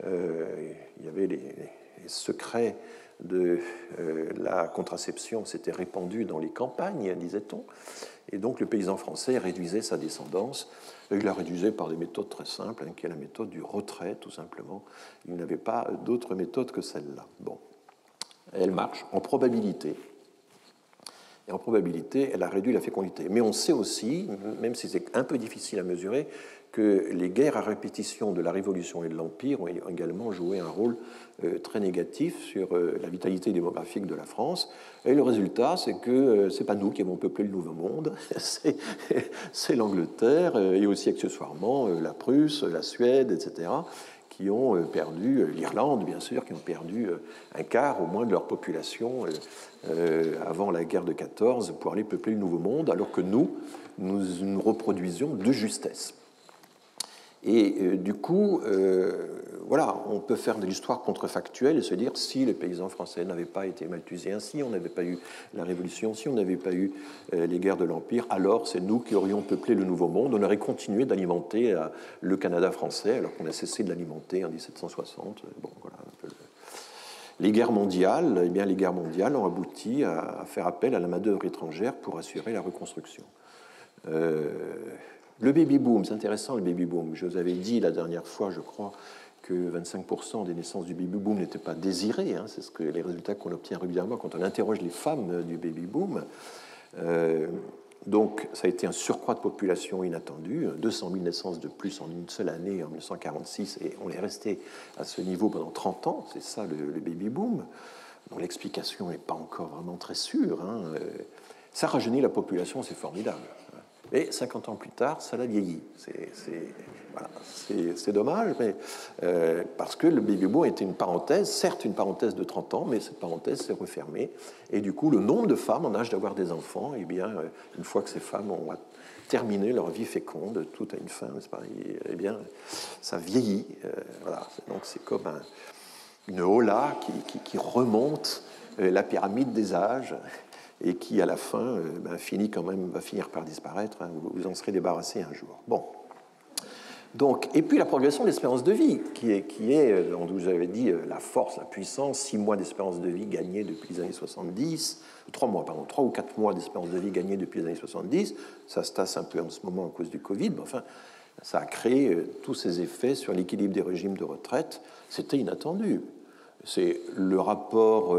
Il y avait les secrets de la contraception s'étaient répandus dans les campagnes, disait-on, et donc le paysan français réduisait sa descendance. Il la réduisait par des méthodes très simples, qui est la méthode du retrait, tout simplement. Il n'avait pas d'autre méthode que celle-là. Bon, elle marche en probabilité. Et en probabilité, elle a réduit la fécondité. Mais on sait aussi, même si c'est un peu difficile à mesurer, que les guerres à répétition de la Révolution et de l'Empire ont également joué un rôle très négatif sur la vitalité démographique de la France. Et le résultat, c'est que ce n'est pas nous qui avons peuplé le Nouveau Monde, c'est l'Angleterre et aussi accessoirement la Prusse, la Suède, etc., qui ont perdu, l'Irlande bien sûr, qui ont perdu un quart au moins de leur population avant la guerre de 14 pour aller peupler le Nouveau Monde, alors que nous reproduisions de justesse. Et du coup, voilà, on peut faire de l'histoire contrefactuelle et se dire si les paysans français n'avaient pas été malthusiens, si on n'avait pas eu la Révolution, si on n'avait pas eu les guerres de l'Empire, alors c'est nous qui aurions peuplé le Nouveau Monde. On aurait continué d'alimenter le Canada français alors qu'on a cessé de l'alimenter en 1760. Bon, voilà un peu les guerres mondiales, eh bien, les guerres mondiales ont abouti à faire appel à la main-d'œuvre étrangère pour assurer la reconstruction. Le baby-boom, c'est intéressant le baby-boom. Je vous avais dit la dernière fois, je crois, que 25% des naissances du baby-boom n'étaient pas désirées. C'est les résultats qu'on obtient régulièrement quand on interroge les femmes du baby-boom. Donc, ça a été un surcroît de population inattendu, 200 000 naissances de plus en une seule année en 1946, et on est resté à ce niveau pendant 30 ans. C'est ça le baby-boom, dont l'explication n'est pas encore vraiment très sûre. Ça rajeunit la population, c'est formidable. Et 50 ans plus tard, ça l'a vieilli. C'est dommage, mais, parce que le baby-boom était une parenthèse, certes une parenthèse de 30 ans, mais cette parenthèse s'est refermée. Et du coup, le nombre de femmes en âge d'avoir des enfants, eh bien, une fois que ces femmes ont terminé leur vie féconde, tout a une fin, n'est-ce pas, eh bien, ça vieillit. Voilà. Donc c'est comme une hola qui remonte la pyramide des âges, et qui, à la fin, finit quand même, va finir par disparaître. Vous en serez débarrassé un jour. Bon. Donc, et puis la progression de l'espérance de vie, qui est, on vous avait dit, la force, la puissance, 6 mois d'espérance de vie gagnée depuis les années 70, 3 ou 4 mois d'espérance de vie gagnée depuis les années 70, ça se tasse un peu en ce moment à cause du Covid, mais enfin, ça a créé tous ces effets sur l'équilibre des régimes de retraite. C'était inattendu. C'est le rapport...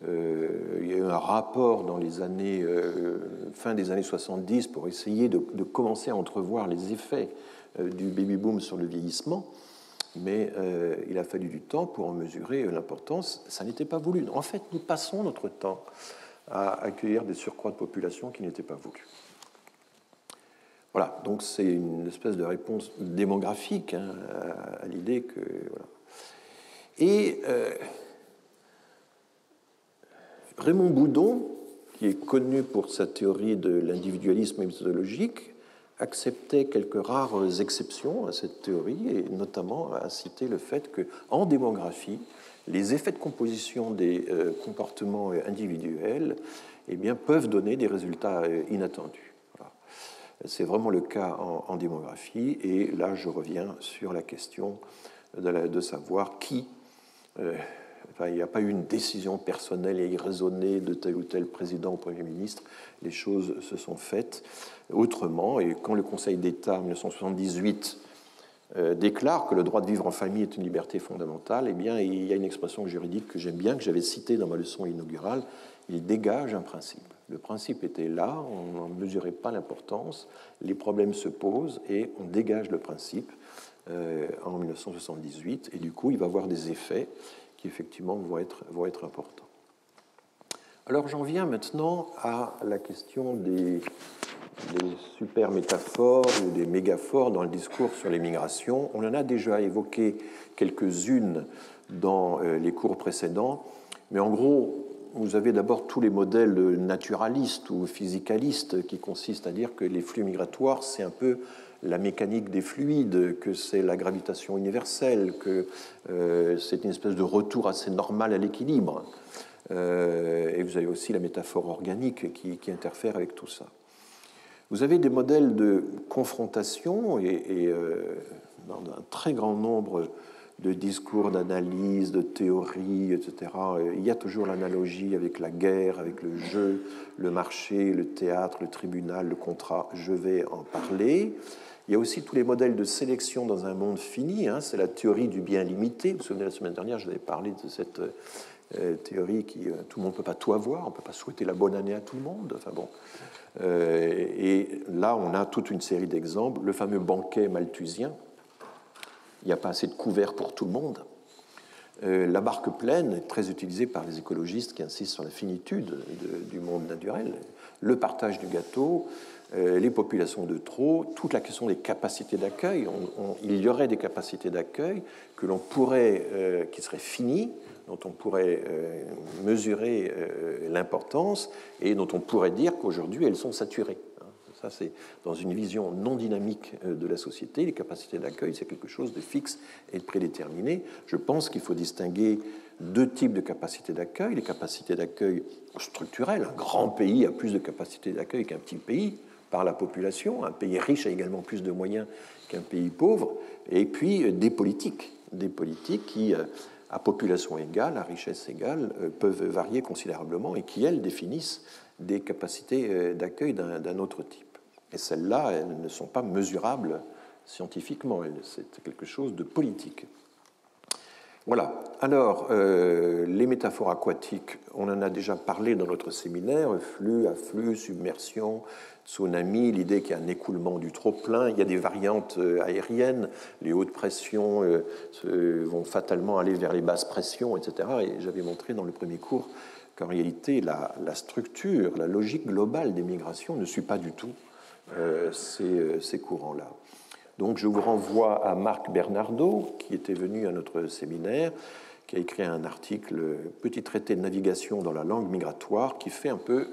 il y a eu un rapport dans les années fin des années 70 pour essayer de commencer à entrevoir les effets du baby-boom sur le vieillissement, mais il a fallu du temps pour en mesurer l'importance. Ça n'était pas voulu. En fait, nous passons notre temps à accueillir des surcroîts de population qui n'étaient pas voulus. Voilà, donc c'est une espèce de réponse démographique à l'idée que... Voilà. Et Raymond Boudon, qui est connu pour sa théorie de l'individualisme méthodologique, acceptait quelques rares exceptions à cette théorie, et notamment a cité le fait qu'en démographie, les effets de composition des comportements individuels eh bien, peuvent donner des résultats inattendus. Voilà. C'est vraiment le cas en démographie, et là je reviens sur la question de savoir qui... Enfin, il n'y a pas eu une décision personnelle et irraisonnée de tel ou tel président ou Premier ministre. Les choses se sont faites autrement. Et quand le Conseil d'État, en 1978, déclare que le droit de vivre en famille est une liberté fondamentale, eh bien, il y a une expression juridique que j'aime bien, que j'avais citée dans ma leçon inaugurale. Il dégage un principe. Le principe était là, on n'en mesurait pas l'importance, les problèmes se posent et on dégage le principe en 1978. Et du coup, il va avoir des effets qui effectivement vont être importants. Alors j'en viens maintenant à la question des super métaphores ou des mégaphores dans le discours sur les migrations. On en a déjà évoqué quelques-unes dans les cours précédents, mais en gros, vous avez d'abord tous les modèles naturalistes ou physicalistes qui consistent à dire que les flux migratoires, c'est un peu la mécanique des fluides, que c'est la gravitation universelle, que c'est une espèce de retour assez normal à l'équilibre. Et vous avez aussi la métaphore organique qui interfère avec tout ça. Vous avez des modèles de confrontation et dans un très grand nombre de discours, d'analyse, de théories, etc. Il y a toujours l'analogie avec la guerre, avec le jeu, le marché, le théâtre, le tribunal, le contrat. Je vais en parler. Il y a aussi tous les modèles de sélection dans un monde fini. C'est la théorie du bien limité. Vous vous souvenez, la semaine dernière, je vous avais parlé de cette théorie qui, tout le monde ne peut pas tout avoir, on ne peut pas souhaiter la bonne année à tout le monde. Enfin bon. Et là, on a toute une série d'exemples. Le fameux banquet malthusien. Il n'y a pas assez de couverts pour tout le monde. La barque pleine est très utilisée par les écologistes qui insistent sur la finitude du monde naturel. Le partage du gâteau, les populations de trop, toute la question des capacités d'accueil. Il y aurait des capacités d'accueil que l'on pourrait, qui seraient finies, dont on pourrait mesurer l'importance et dont on pourrait dire qu'aujourd'hui elles sont saturées. Ça, c'est dans une vision non dynamique de la société. Les capacités d'accueil, c'est quelque chose de fixe et de prédéterminé. Je pense qu'il faut distinguer deux types de capacités d'accueil. Les capacités d'accueil structurelles. Un grand pays a plus de capacités d'accueil qu'un petit pays par la population. Un pays riche a également plus de moyens qu'un pays pauvre. Et puis des politiques qui, à population égale, à richesse égale, peuvent varier considérablement et qui, elles, définissent des capacités d'accueil d'un autre type. Et celles-là, elles ne sont pas mesurables scientifiquement, c'est quelque chose de politique. Voilà. Alors, les métaphores aquatiques, on en a déjà parlé dans notre séminaire, flux, afflux, submersion, tsunami, l'idée qu'il y a un écoulement du trop-plein, il y a des variantes aériennes, les hautes pressions vont fatalement aller vers les basses pressions, etc. Et j'avais montré dans le premier cours qu'en réalité, la structure, la logique globale des migrations ne suit pas du tout ces courants-là. Donc je vous renvoie à Marc Bernardo, qui était venu à notre séminaire, qui a écrit un article, Petit traité de navigation dans la langue migratoire, qui fait un peu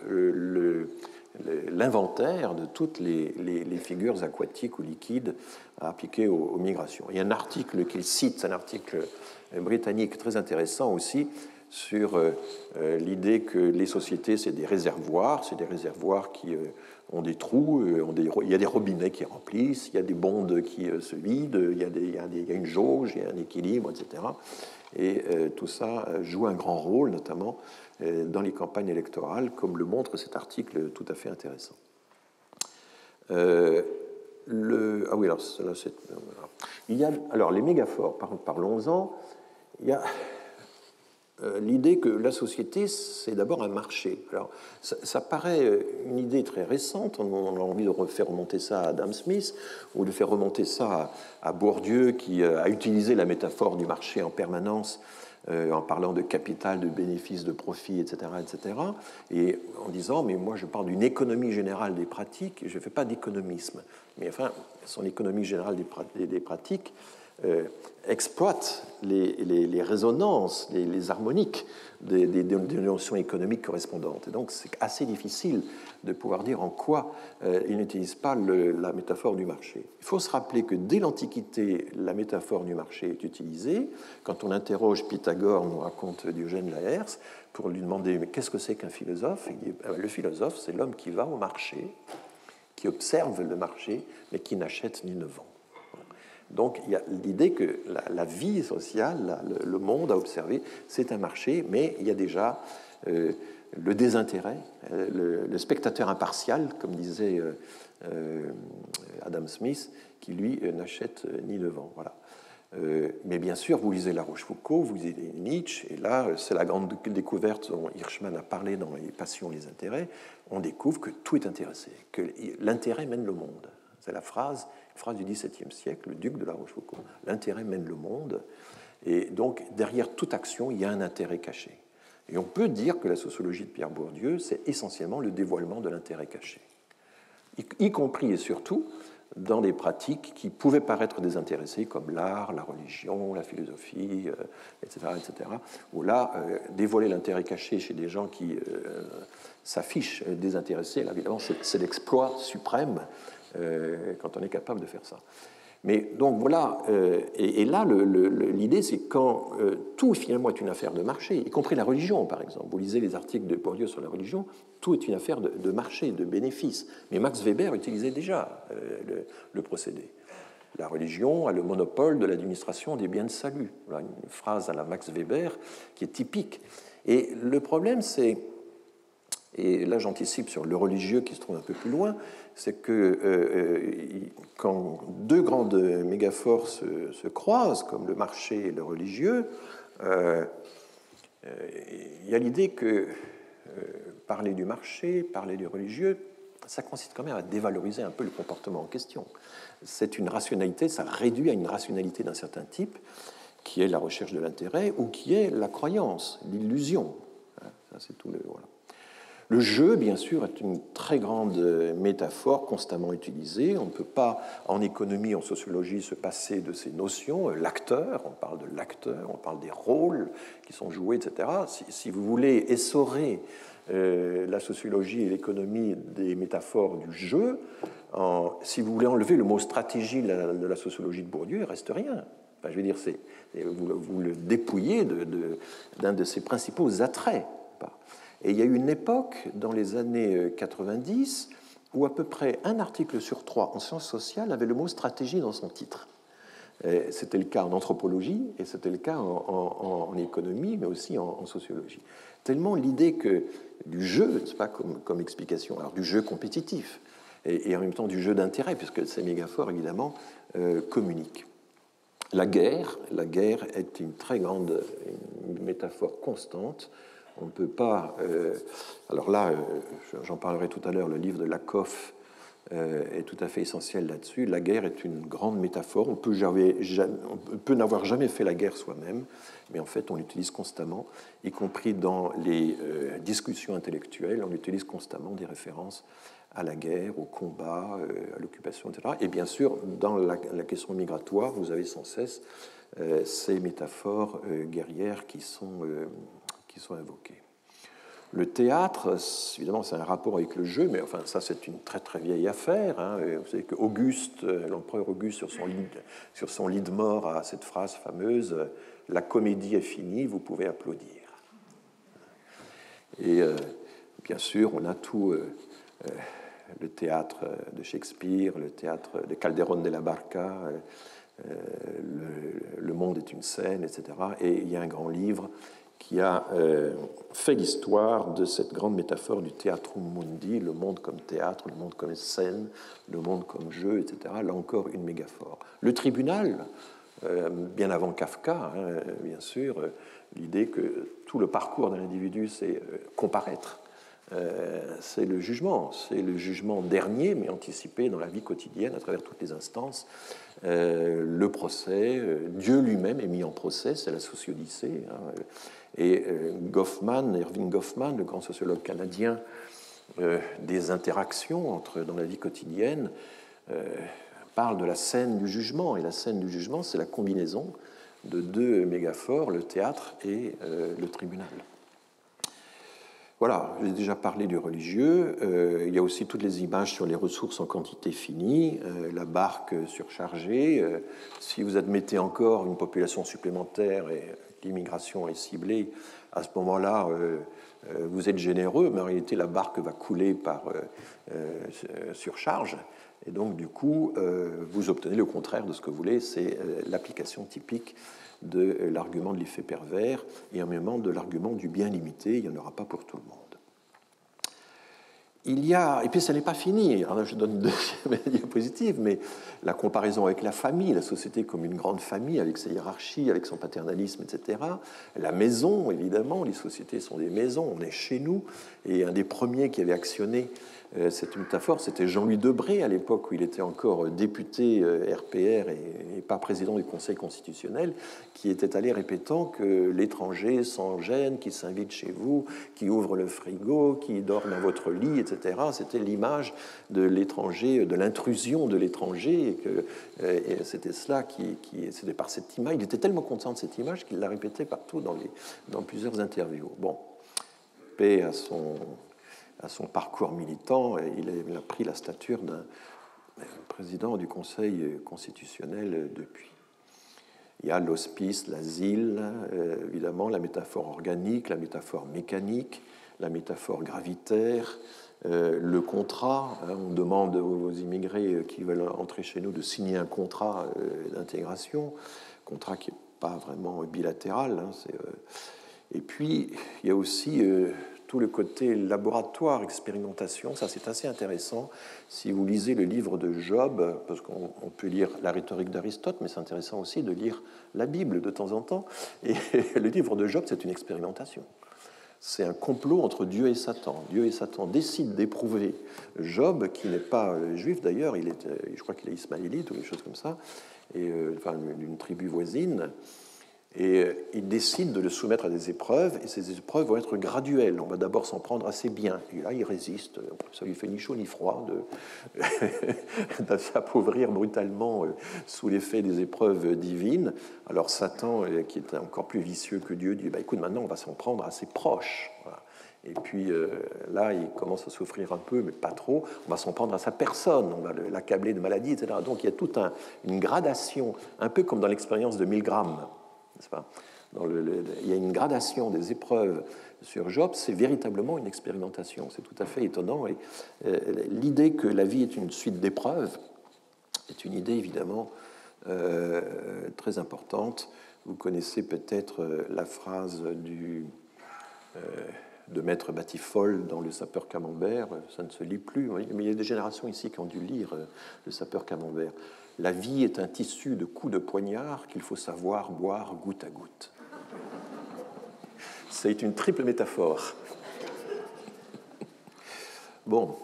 l'inventaire de toutes les figures aquatiques ou liquides appliquées aux migrations. Il y a un article qu'il cite, un article britannique très intéressant aussi, sur l'idée que les sociétés, c'est des réservoirs qui ont des trous, il y a des robinets qui remplissent, il y a des bondes qui se vident, il y a une jauge, il y a un équilibre, etc. Et tout ça joue un grand rôle, notamment dans les campagnes électorales, comme le montre cet article tout à fait intéressant. Ah oui, alors là, il y a alors les mégaphores, parlons-en. Il y a l'idée que la société, c'est d'abord un marché. Alors, ça paraît une idée très récente, on a envie de faire remonter ça à Adam Smith, ou de faire remonter ça à Bourdieu, qui a utilisé la métaphore du marché en permanence, en parlant de capital, de bénéfices, de profit, etc., etc., et en disant, mais moi je parle d'une économie générale des pratiques, je ne fais pas d'économisme. Mais enfin, son économie générale des pratiques exploite les résonances, les harmoniques des notions économiques correspondantes. Et donc c'est assez difficile de pouvoir dire en quoi il n'utilise pas la métaphore du marché. Il faut se rappeler que dès l'Antiquité, la métaphore du marché est utilisée. Quand on interroge Pythagore, nous raconte Diogène Laërce, pour lui demander mais qu'est-ce que c'est qu'un philosophe, il dit, le philosophe, c'est l'homme qui va au marché, qui observe le marché, mais qui n'achète ni ne vend. Donc il y a l'idée que la vie sociale, le monde à observer, c'est un marché, mais il y a déjà le désintérêt, le spectateur impartial, comme disait Adam Smith, qui lui n'achète ni ne vend. Voilà. Mais bien sûr, vous lisez La Rochefoucauld, vous lisez Nietzsche, et là, c'est la grande découverte dont Hirschman a parlé dans Les passions, les intérêts. On découvre que tout est intéressé, que l'intérêt mène le monde. C'est la phrase du XVIIe siècle, le duc de La Rochefoucauld. L'intérêt mène le monde. Et donc, derrière toute action, il y a un intérêt caché. Et on peut dire que la sociologie de Pierre Bourdieu, c'est essentiellement le dévoilement de l'intérêt caché, y compris et surtout dans des pratiques qui pouvaient paraître désintéressées, comme l'art, la religion, la philosophie, etc., etc., où là, dévoiler l'intérêt caché chez des gens qui s'affichent désintéressés, là, évidemment, c'est l'exploit suprême quand on est capable de faire ça. Mais donc voilà, et là, l'idée, c'est quand tout finalement est une affaire de marché, y compris la religion, par exemple. Vous lisez les articles de Bourdieu sur la religion, tout est une affaire de marché, de bénéfice. Mais Max Weber utilisait déjà le procédé. La religion a le monopole de l'administration des biens de salut. Voilà une phrase à la Max Weber qui est typique. Et le problème, c'est, et là j'anticipe sur le religieux qui se trouve un peu plus loin, c'est que quand deux grandes mégaphores se croisent, comme le marché et le religieux, il y a l'idée que parler du marché, parler du religieux, ça consiste quand même à dévaloriser un peu le comportement en question. C'est une rationalité, ça réduit à une rationalité d'un certain type, qui est la recherche de l'intérêt, ou qui est la croyance, l'illusion. Ça, c'est tout le... Voilà. Le jeu, bien sûr, est une très grande métaphore constamment utilisée. On ne peut pas, en économie, en sociologie, se passer de ces notions. L'acteur, on parle de l'acteur, on parle des rôles qui sont joués, etc. Si vous voulez essorer la sociologie et l'économie des métaphores du jeu, si vous voulez enlever le mot stratégie de la sociologie de Bourdieu, il ne reste rien. Enfin, je veux dire, vous le dépouillez d'un de ses principaux attraits. Et il y a eu une époque, dans les années 90, où à peu près un article sur 3 en sciences sociales avait le mot stratégie dans son titre. C'était le cas en anthropologie et c'était le cas en économie, mais aussi en sociologie. Tellement l'idée que du jeu, c'est pas comme explication, alors du jeu compétitif et en même temps du jeu d'intérêt, puisque ces mégaphores, évidemment, communiquent. La guerre est une très grande métaphore constante. On ne peut pas... alors là, j'en parlerai tout à l'heure, le livre de Lakoff est tout à fait essentiel là-dessus. La guerre est une grande métaphore. On peut n'avoir jamais fait la guerre soi-même, mais en fait, on l'utilise constamment, y compris dans les discussions intellectuelles. On utilise constamment des références à la guerre, au combat, à l'occupation, etc. Et bien sûr, dans la question migratoire, vous avez sans cesse ces métaphores guerrières qui sont invoquées. Le théâtre, évidemment, c'est un rapport avec le jeu, mais enfin, ça, c'est une très, très vieille affaire. Hein. Vous savez qu'Auguste, l'empereur Auguste, sur son lit de mort, a cette phrase fameuse « La comédie est finie, vous pouvez applaudir ». Et bien sûr, on a tout le théâtre de Shakespeare, le théâtre de Calderón de la Barca, le monde est une scène, etc. Et il y a un grand livre qui a fait l'histoire de cette grande métaphore du Theatrum Mundi, le monde comme théâtre, le monde comme scène, le monde comme jeu, etc. Là encore, une mégaphore. Le tribunal, bien avant Kafka, hein, bien sûr, l'idée que tout le parcours d'un individu, c'est comparaître. C'est le jugement dernier, mais anticipé dans la vie quotidienne à travers toutes les instances. Le procès, Dieu lui-même est mis en procès, c'est la sociodyssée. Hein, et Irving Goffman, le grand sociologue canadien, des interactions dans la vie quotidienne, parle de la scène du jugement. Et la scène du jugement, c'est la combinaison de deux mégaphores, le théâtre et le tribunal. Voilà, j'ai déjà parlé du religieux. Il y a aussi toutes les images sur les ressources en quantité finie, la barque surchargée. Si vous admettez encore une population supplémentaire et l'immigration est ciblée, à ce moment-là, vous êtes généreux, mais en réalité, la barque va couler par surcharge. Et donc, du coup, vous obtenez le contraire de ce que vous voulez. C'est l'application typique de l'argument de l'effet pervers et en même temps de l'argument du bien limité. Il n'y en aura pas pour tout le monde. Et puis ça n'est pas fini, alors là je donne une deuxième diapositive, mais la comparaison avec la famille, la société comme une grande famille, avec sa hiérarchie, avec son paternalisme, etc. La maison, évidemment, les sociétés sont des maisons, on est chez nous, et un des premiers qui avait actionné cette métaphore, c'était Jean-Louis Debré, à l'époque où il était encore député RPR et pas président du Conseil constitutionnel, qui était allé répétant que l'étranger sans gêne, qui s'invite chez vous, qui ouvre le frigo, qui dort dans votre lit, etc. C'était l'image de l'étranger, de l'intrusion de l'étranger, et c'était cela c'était par cette image. Il était tellement content de cette image qu'il la répétait partout dans plusieurs interviews. Bon, paix à son parcours militant, il a pris la stature d'un président du Conseil constitutionnel depuis. Il y a l'hospice, l'asile, évidemment, la métaphore organique, la métaphore mécanique, la métaphore gravitaire, le contrat. On demande aux immigrés qui veulent entrer chez nous de signer un contrat d'intégration, contrat qui n'est pas vraiment bilatéral. Et puis, il y a aussi tout le côté laboratoire, expérimentation. Ça, c'est assez intéressant. Si vous lisez le livre de Job, parce qu'on peut lire la rhétorique d'Aristote, mais c'est intéressant aussi de lire la Bible de temps en temps. Et le livre de Job, c'est une expérimentation. C'est un complot entre Dieu et Satan. Dieu et Satan décident d'éprouver Job, qui n'est pas juif d'ailleurs, je crois qu'il est ismaélite ou quelque chose comme ça, enfin, d'une tribu voisine. Et il décide de le soumettre à des épreuves, et ces épreuves vont être graduelles. On va d'abord s'en prendre assez bien. Et là, il résiste. Ça lui fait ni chaud ni froid de s'appauvrir brutalement sous l'effet des épreuves divines. Alors Satan, qui est encore plus vicieux que Dieu, dit écoute, maintenant, on va s'en prendre assez proche. Voilà. Et puis là, il commence à souffrir un peu, mais pas trop. On va s'en prendre à sa personne, on va l'accabler de maladies, etc. Donc il y a toute une gradation, un peu comme dans l'expérience de Milgram. N'est-ce pas ? Il y a une gradation des épreuves sur Job, c'est véritablement une expérimentation. C'est tout à fait étonnant. Et l'idée que la vie est une suite d'épreuves est une idée évidemment très importante. Vous connaissez peut-être la phrase de Maître Batifol dans Le Sapeur Camembert. Ça ne se lit plus, mais il y a des générations ici qui ont dû lire Le Sapeur Camembert. La vie est un tissu de coups de poignard qu'il faut savoir boire goutte à goutte. C'est une triple métaphore. Bon,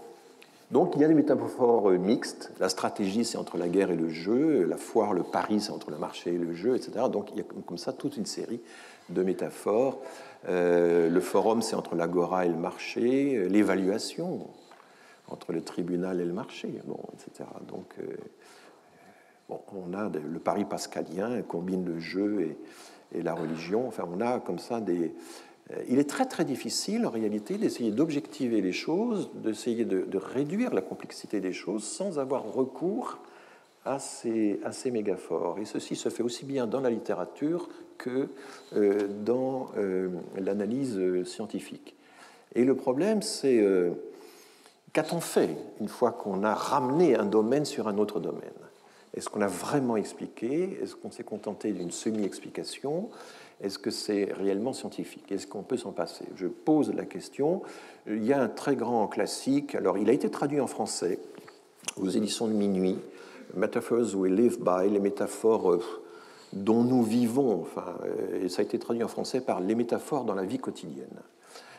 donc il y a des métaphores mixtes. La stratégie, c'est entre la guerre et le jeu. La foire, le pari, c'est entre le marché et le jeu, etc. Donc il y a comme ça toute une série de métaphores. Le forum, c'est entre l'agora et le marché. L'évaluation, entre le tribunal et le marché, bon, etc. Donc... Bon, on a le pari pascalien, combine le jeu et la religion. Enfin, on a comme ça il est très très difficile en réalité d'essayer d'objectiver les choses, d'essayer de réduire la complexité des choses sans avoir recours à ces mégaphores. Et ceci se fait aussi bien dans la littérature que dans l'analyse scientifique. Et le problème, c'est qu'a-t-on fait une fois qu'on a ramené un domaine sur un autre domaine ? Est-ce qu'on a vraiment expliqué ? Est-ce qu'on s'est contenté d'une semi-explication ? Est-ce que c'est réellement scientifique ? Est-ce qu'on peut s'en passer ? Je pose la question. Il y a un très grand classique. Alors, il a été traduit en français aux éditions de Minuit. Metaphors we live by, les métaphores dont nous vivons, enfin, et ça a été traduit en français par les métaphores dans la vie quotidienne.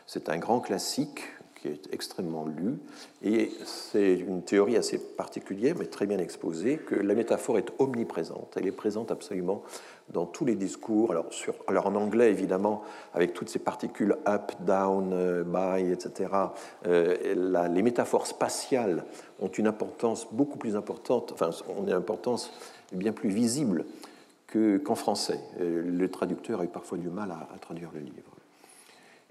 C'est un grand classique qui est extrêmement lu, et c'est une théorie assez particulière, mais très bien exposée, que la métaphore est omniprésente. Elle est présente absolument dans tous les discours. Alors en anglais, évidemment, avec toutes ces particules up, down, by, etc., les métaphores spatiales ont une importance beaucoup plus importante, enfin, ont une importance bien plus visible qu'en français. Le traducteur a eu parfois du mal à traduire le livre.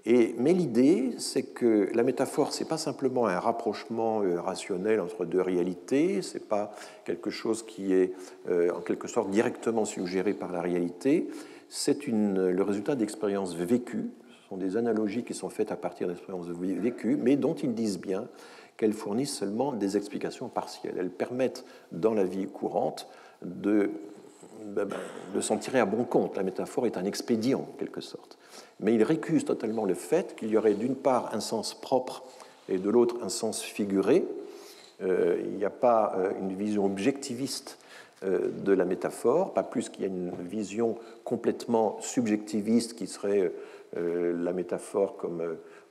Mais l'idée, c'est que la métaphore, ce n'est pas simplement un rapprochement rationnel entre deux réalités, ce n'est pas quelque chose qui est en quelque sorte directement suggéré par la réalité, c'est le résultat d'expériences vécues. Ce sont des analogies qui sont faites à partir d'expériences vécues, mais dont ils disent bien qu'elles fournissent seulement des explications partielles. Elles permettent, dans la vie courante, de s'en tirer à bon compte. La métaphore est un expédient, en quelque sorte. Mais il récuse totalement le fait qu'il y aurait d'une part un sens propre et de l'autre un sens figuré. Il n'y a pas une vision objectiviste de la métaphore, pas plus qu'il y a une vision complètement subjectiviste qui serait la métaphore comme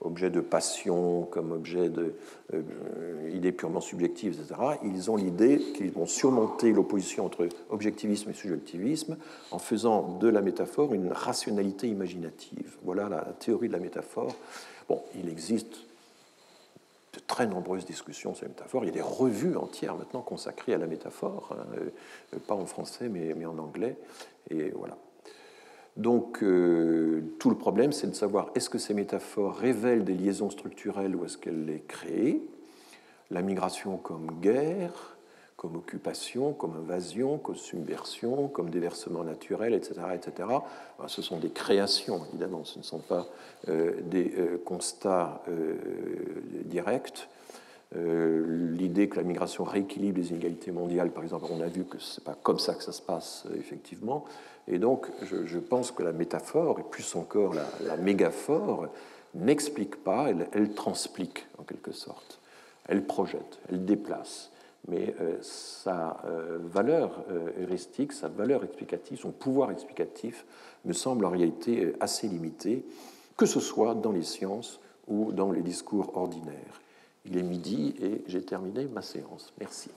objet de passion, comme objet d'idées purement subjectives, etc. Ils ont l'idée qu'ils vont surmonter l'opposition entre objectivisme et subjectivisme en faisant de la métaphore une rationalité imaginative. Voilà la théorie de la métaphore. Bon, il existe de très nombreuses discussions sur la métaphore. Il y a des revues entières maintenant consacrées à la métaphore, hein, pas en français mais en anglais. Et voilà. Donc, tout le problème, c'est de savoir est-ce que ces métaphores révèlent des liaisons structurelles ou est-ce qu'elles les créent. La migration comme guerre, comme occupation, comme invasion, comme subversion, comme déversement naturel, etc., etc. Ce sont des créations, évidemment, ce ne sont pas des constats directs. L'idée que la migration rééquilibre les inégalités mondiales, par exemple, on a vu que ce n'est pas comme ça que ça se passe, effectivement. Et donc, je pense que la métaphore, et plus encore la mégaphore, n'explique pas, elle transplique, en quelque sorte. Elle projette, elle déplace. Mais sa valeur heuristique, sa valeur explicative, son pouvoir explicatif me semble en réalité assez limité, que ce soit dans les sciences ou dans les discours ordinaires. Il est midi et j'ai terminé ma séance. Merci.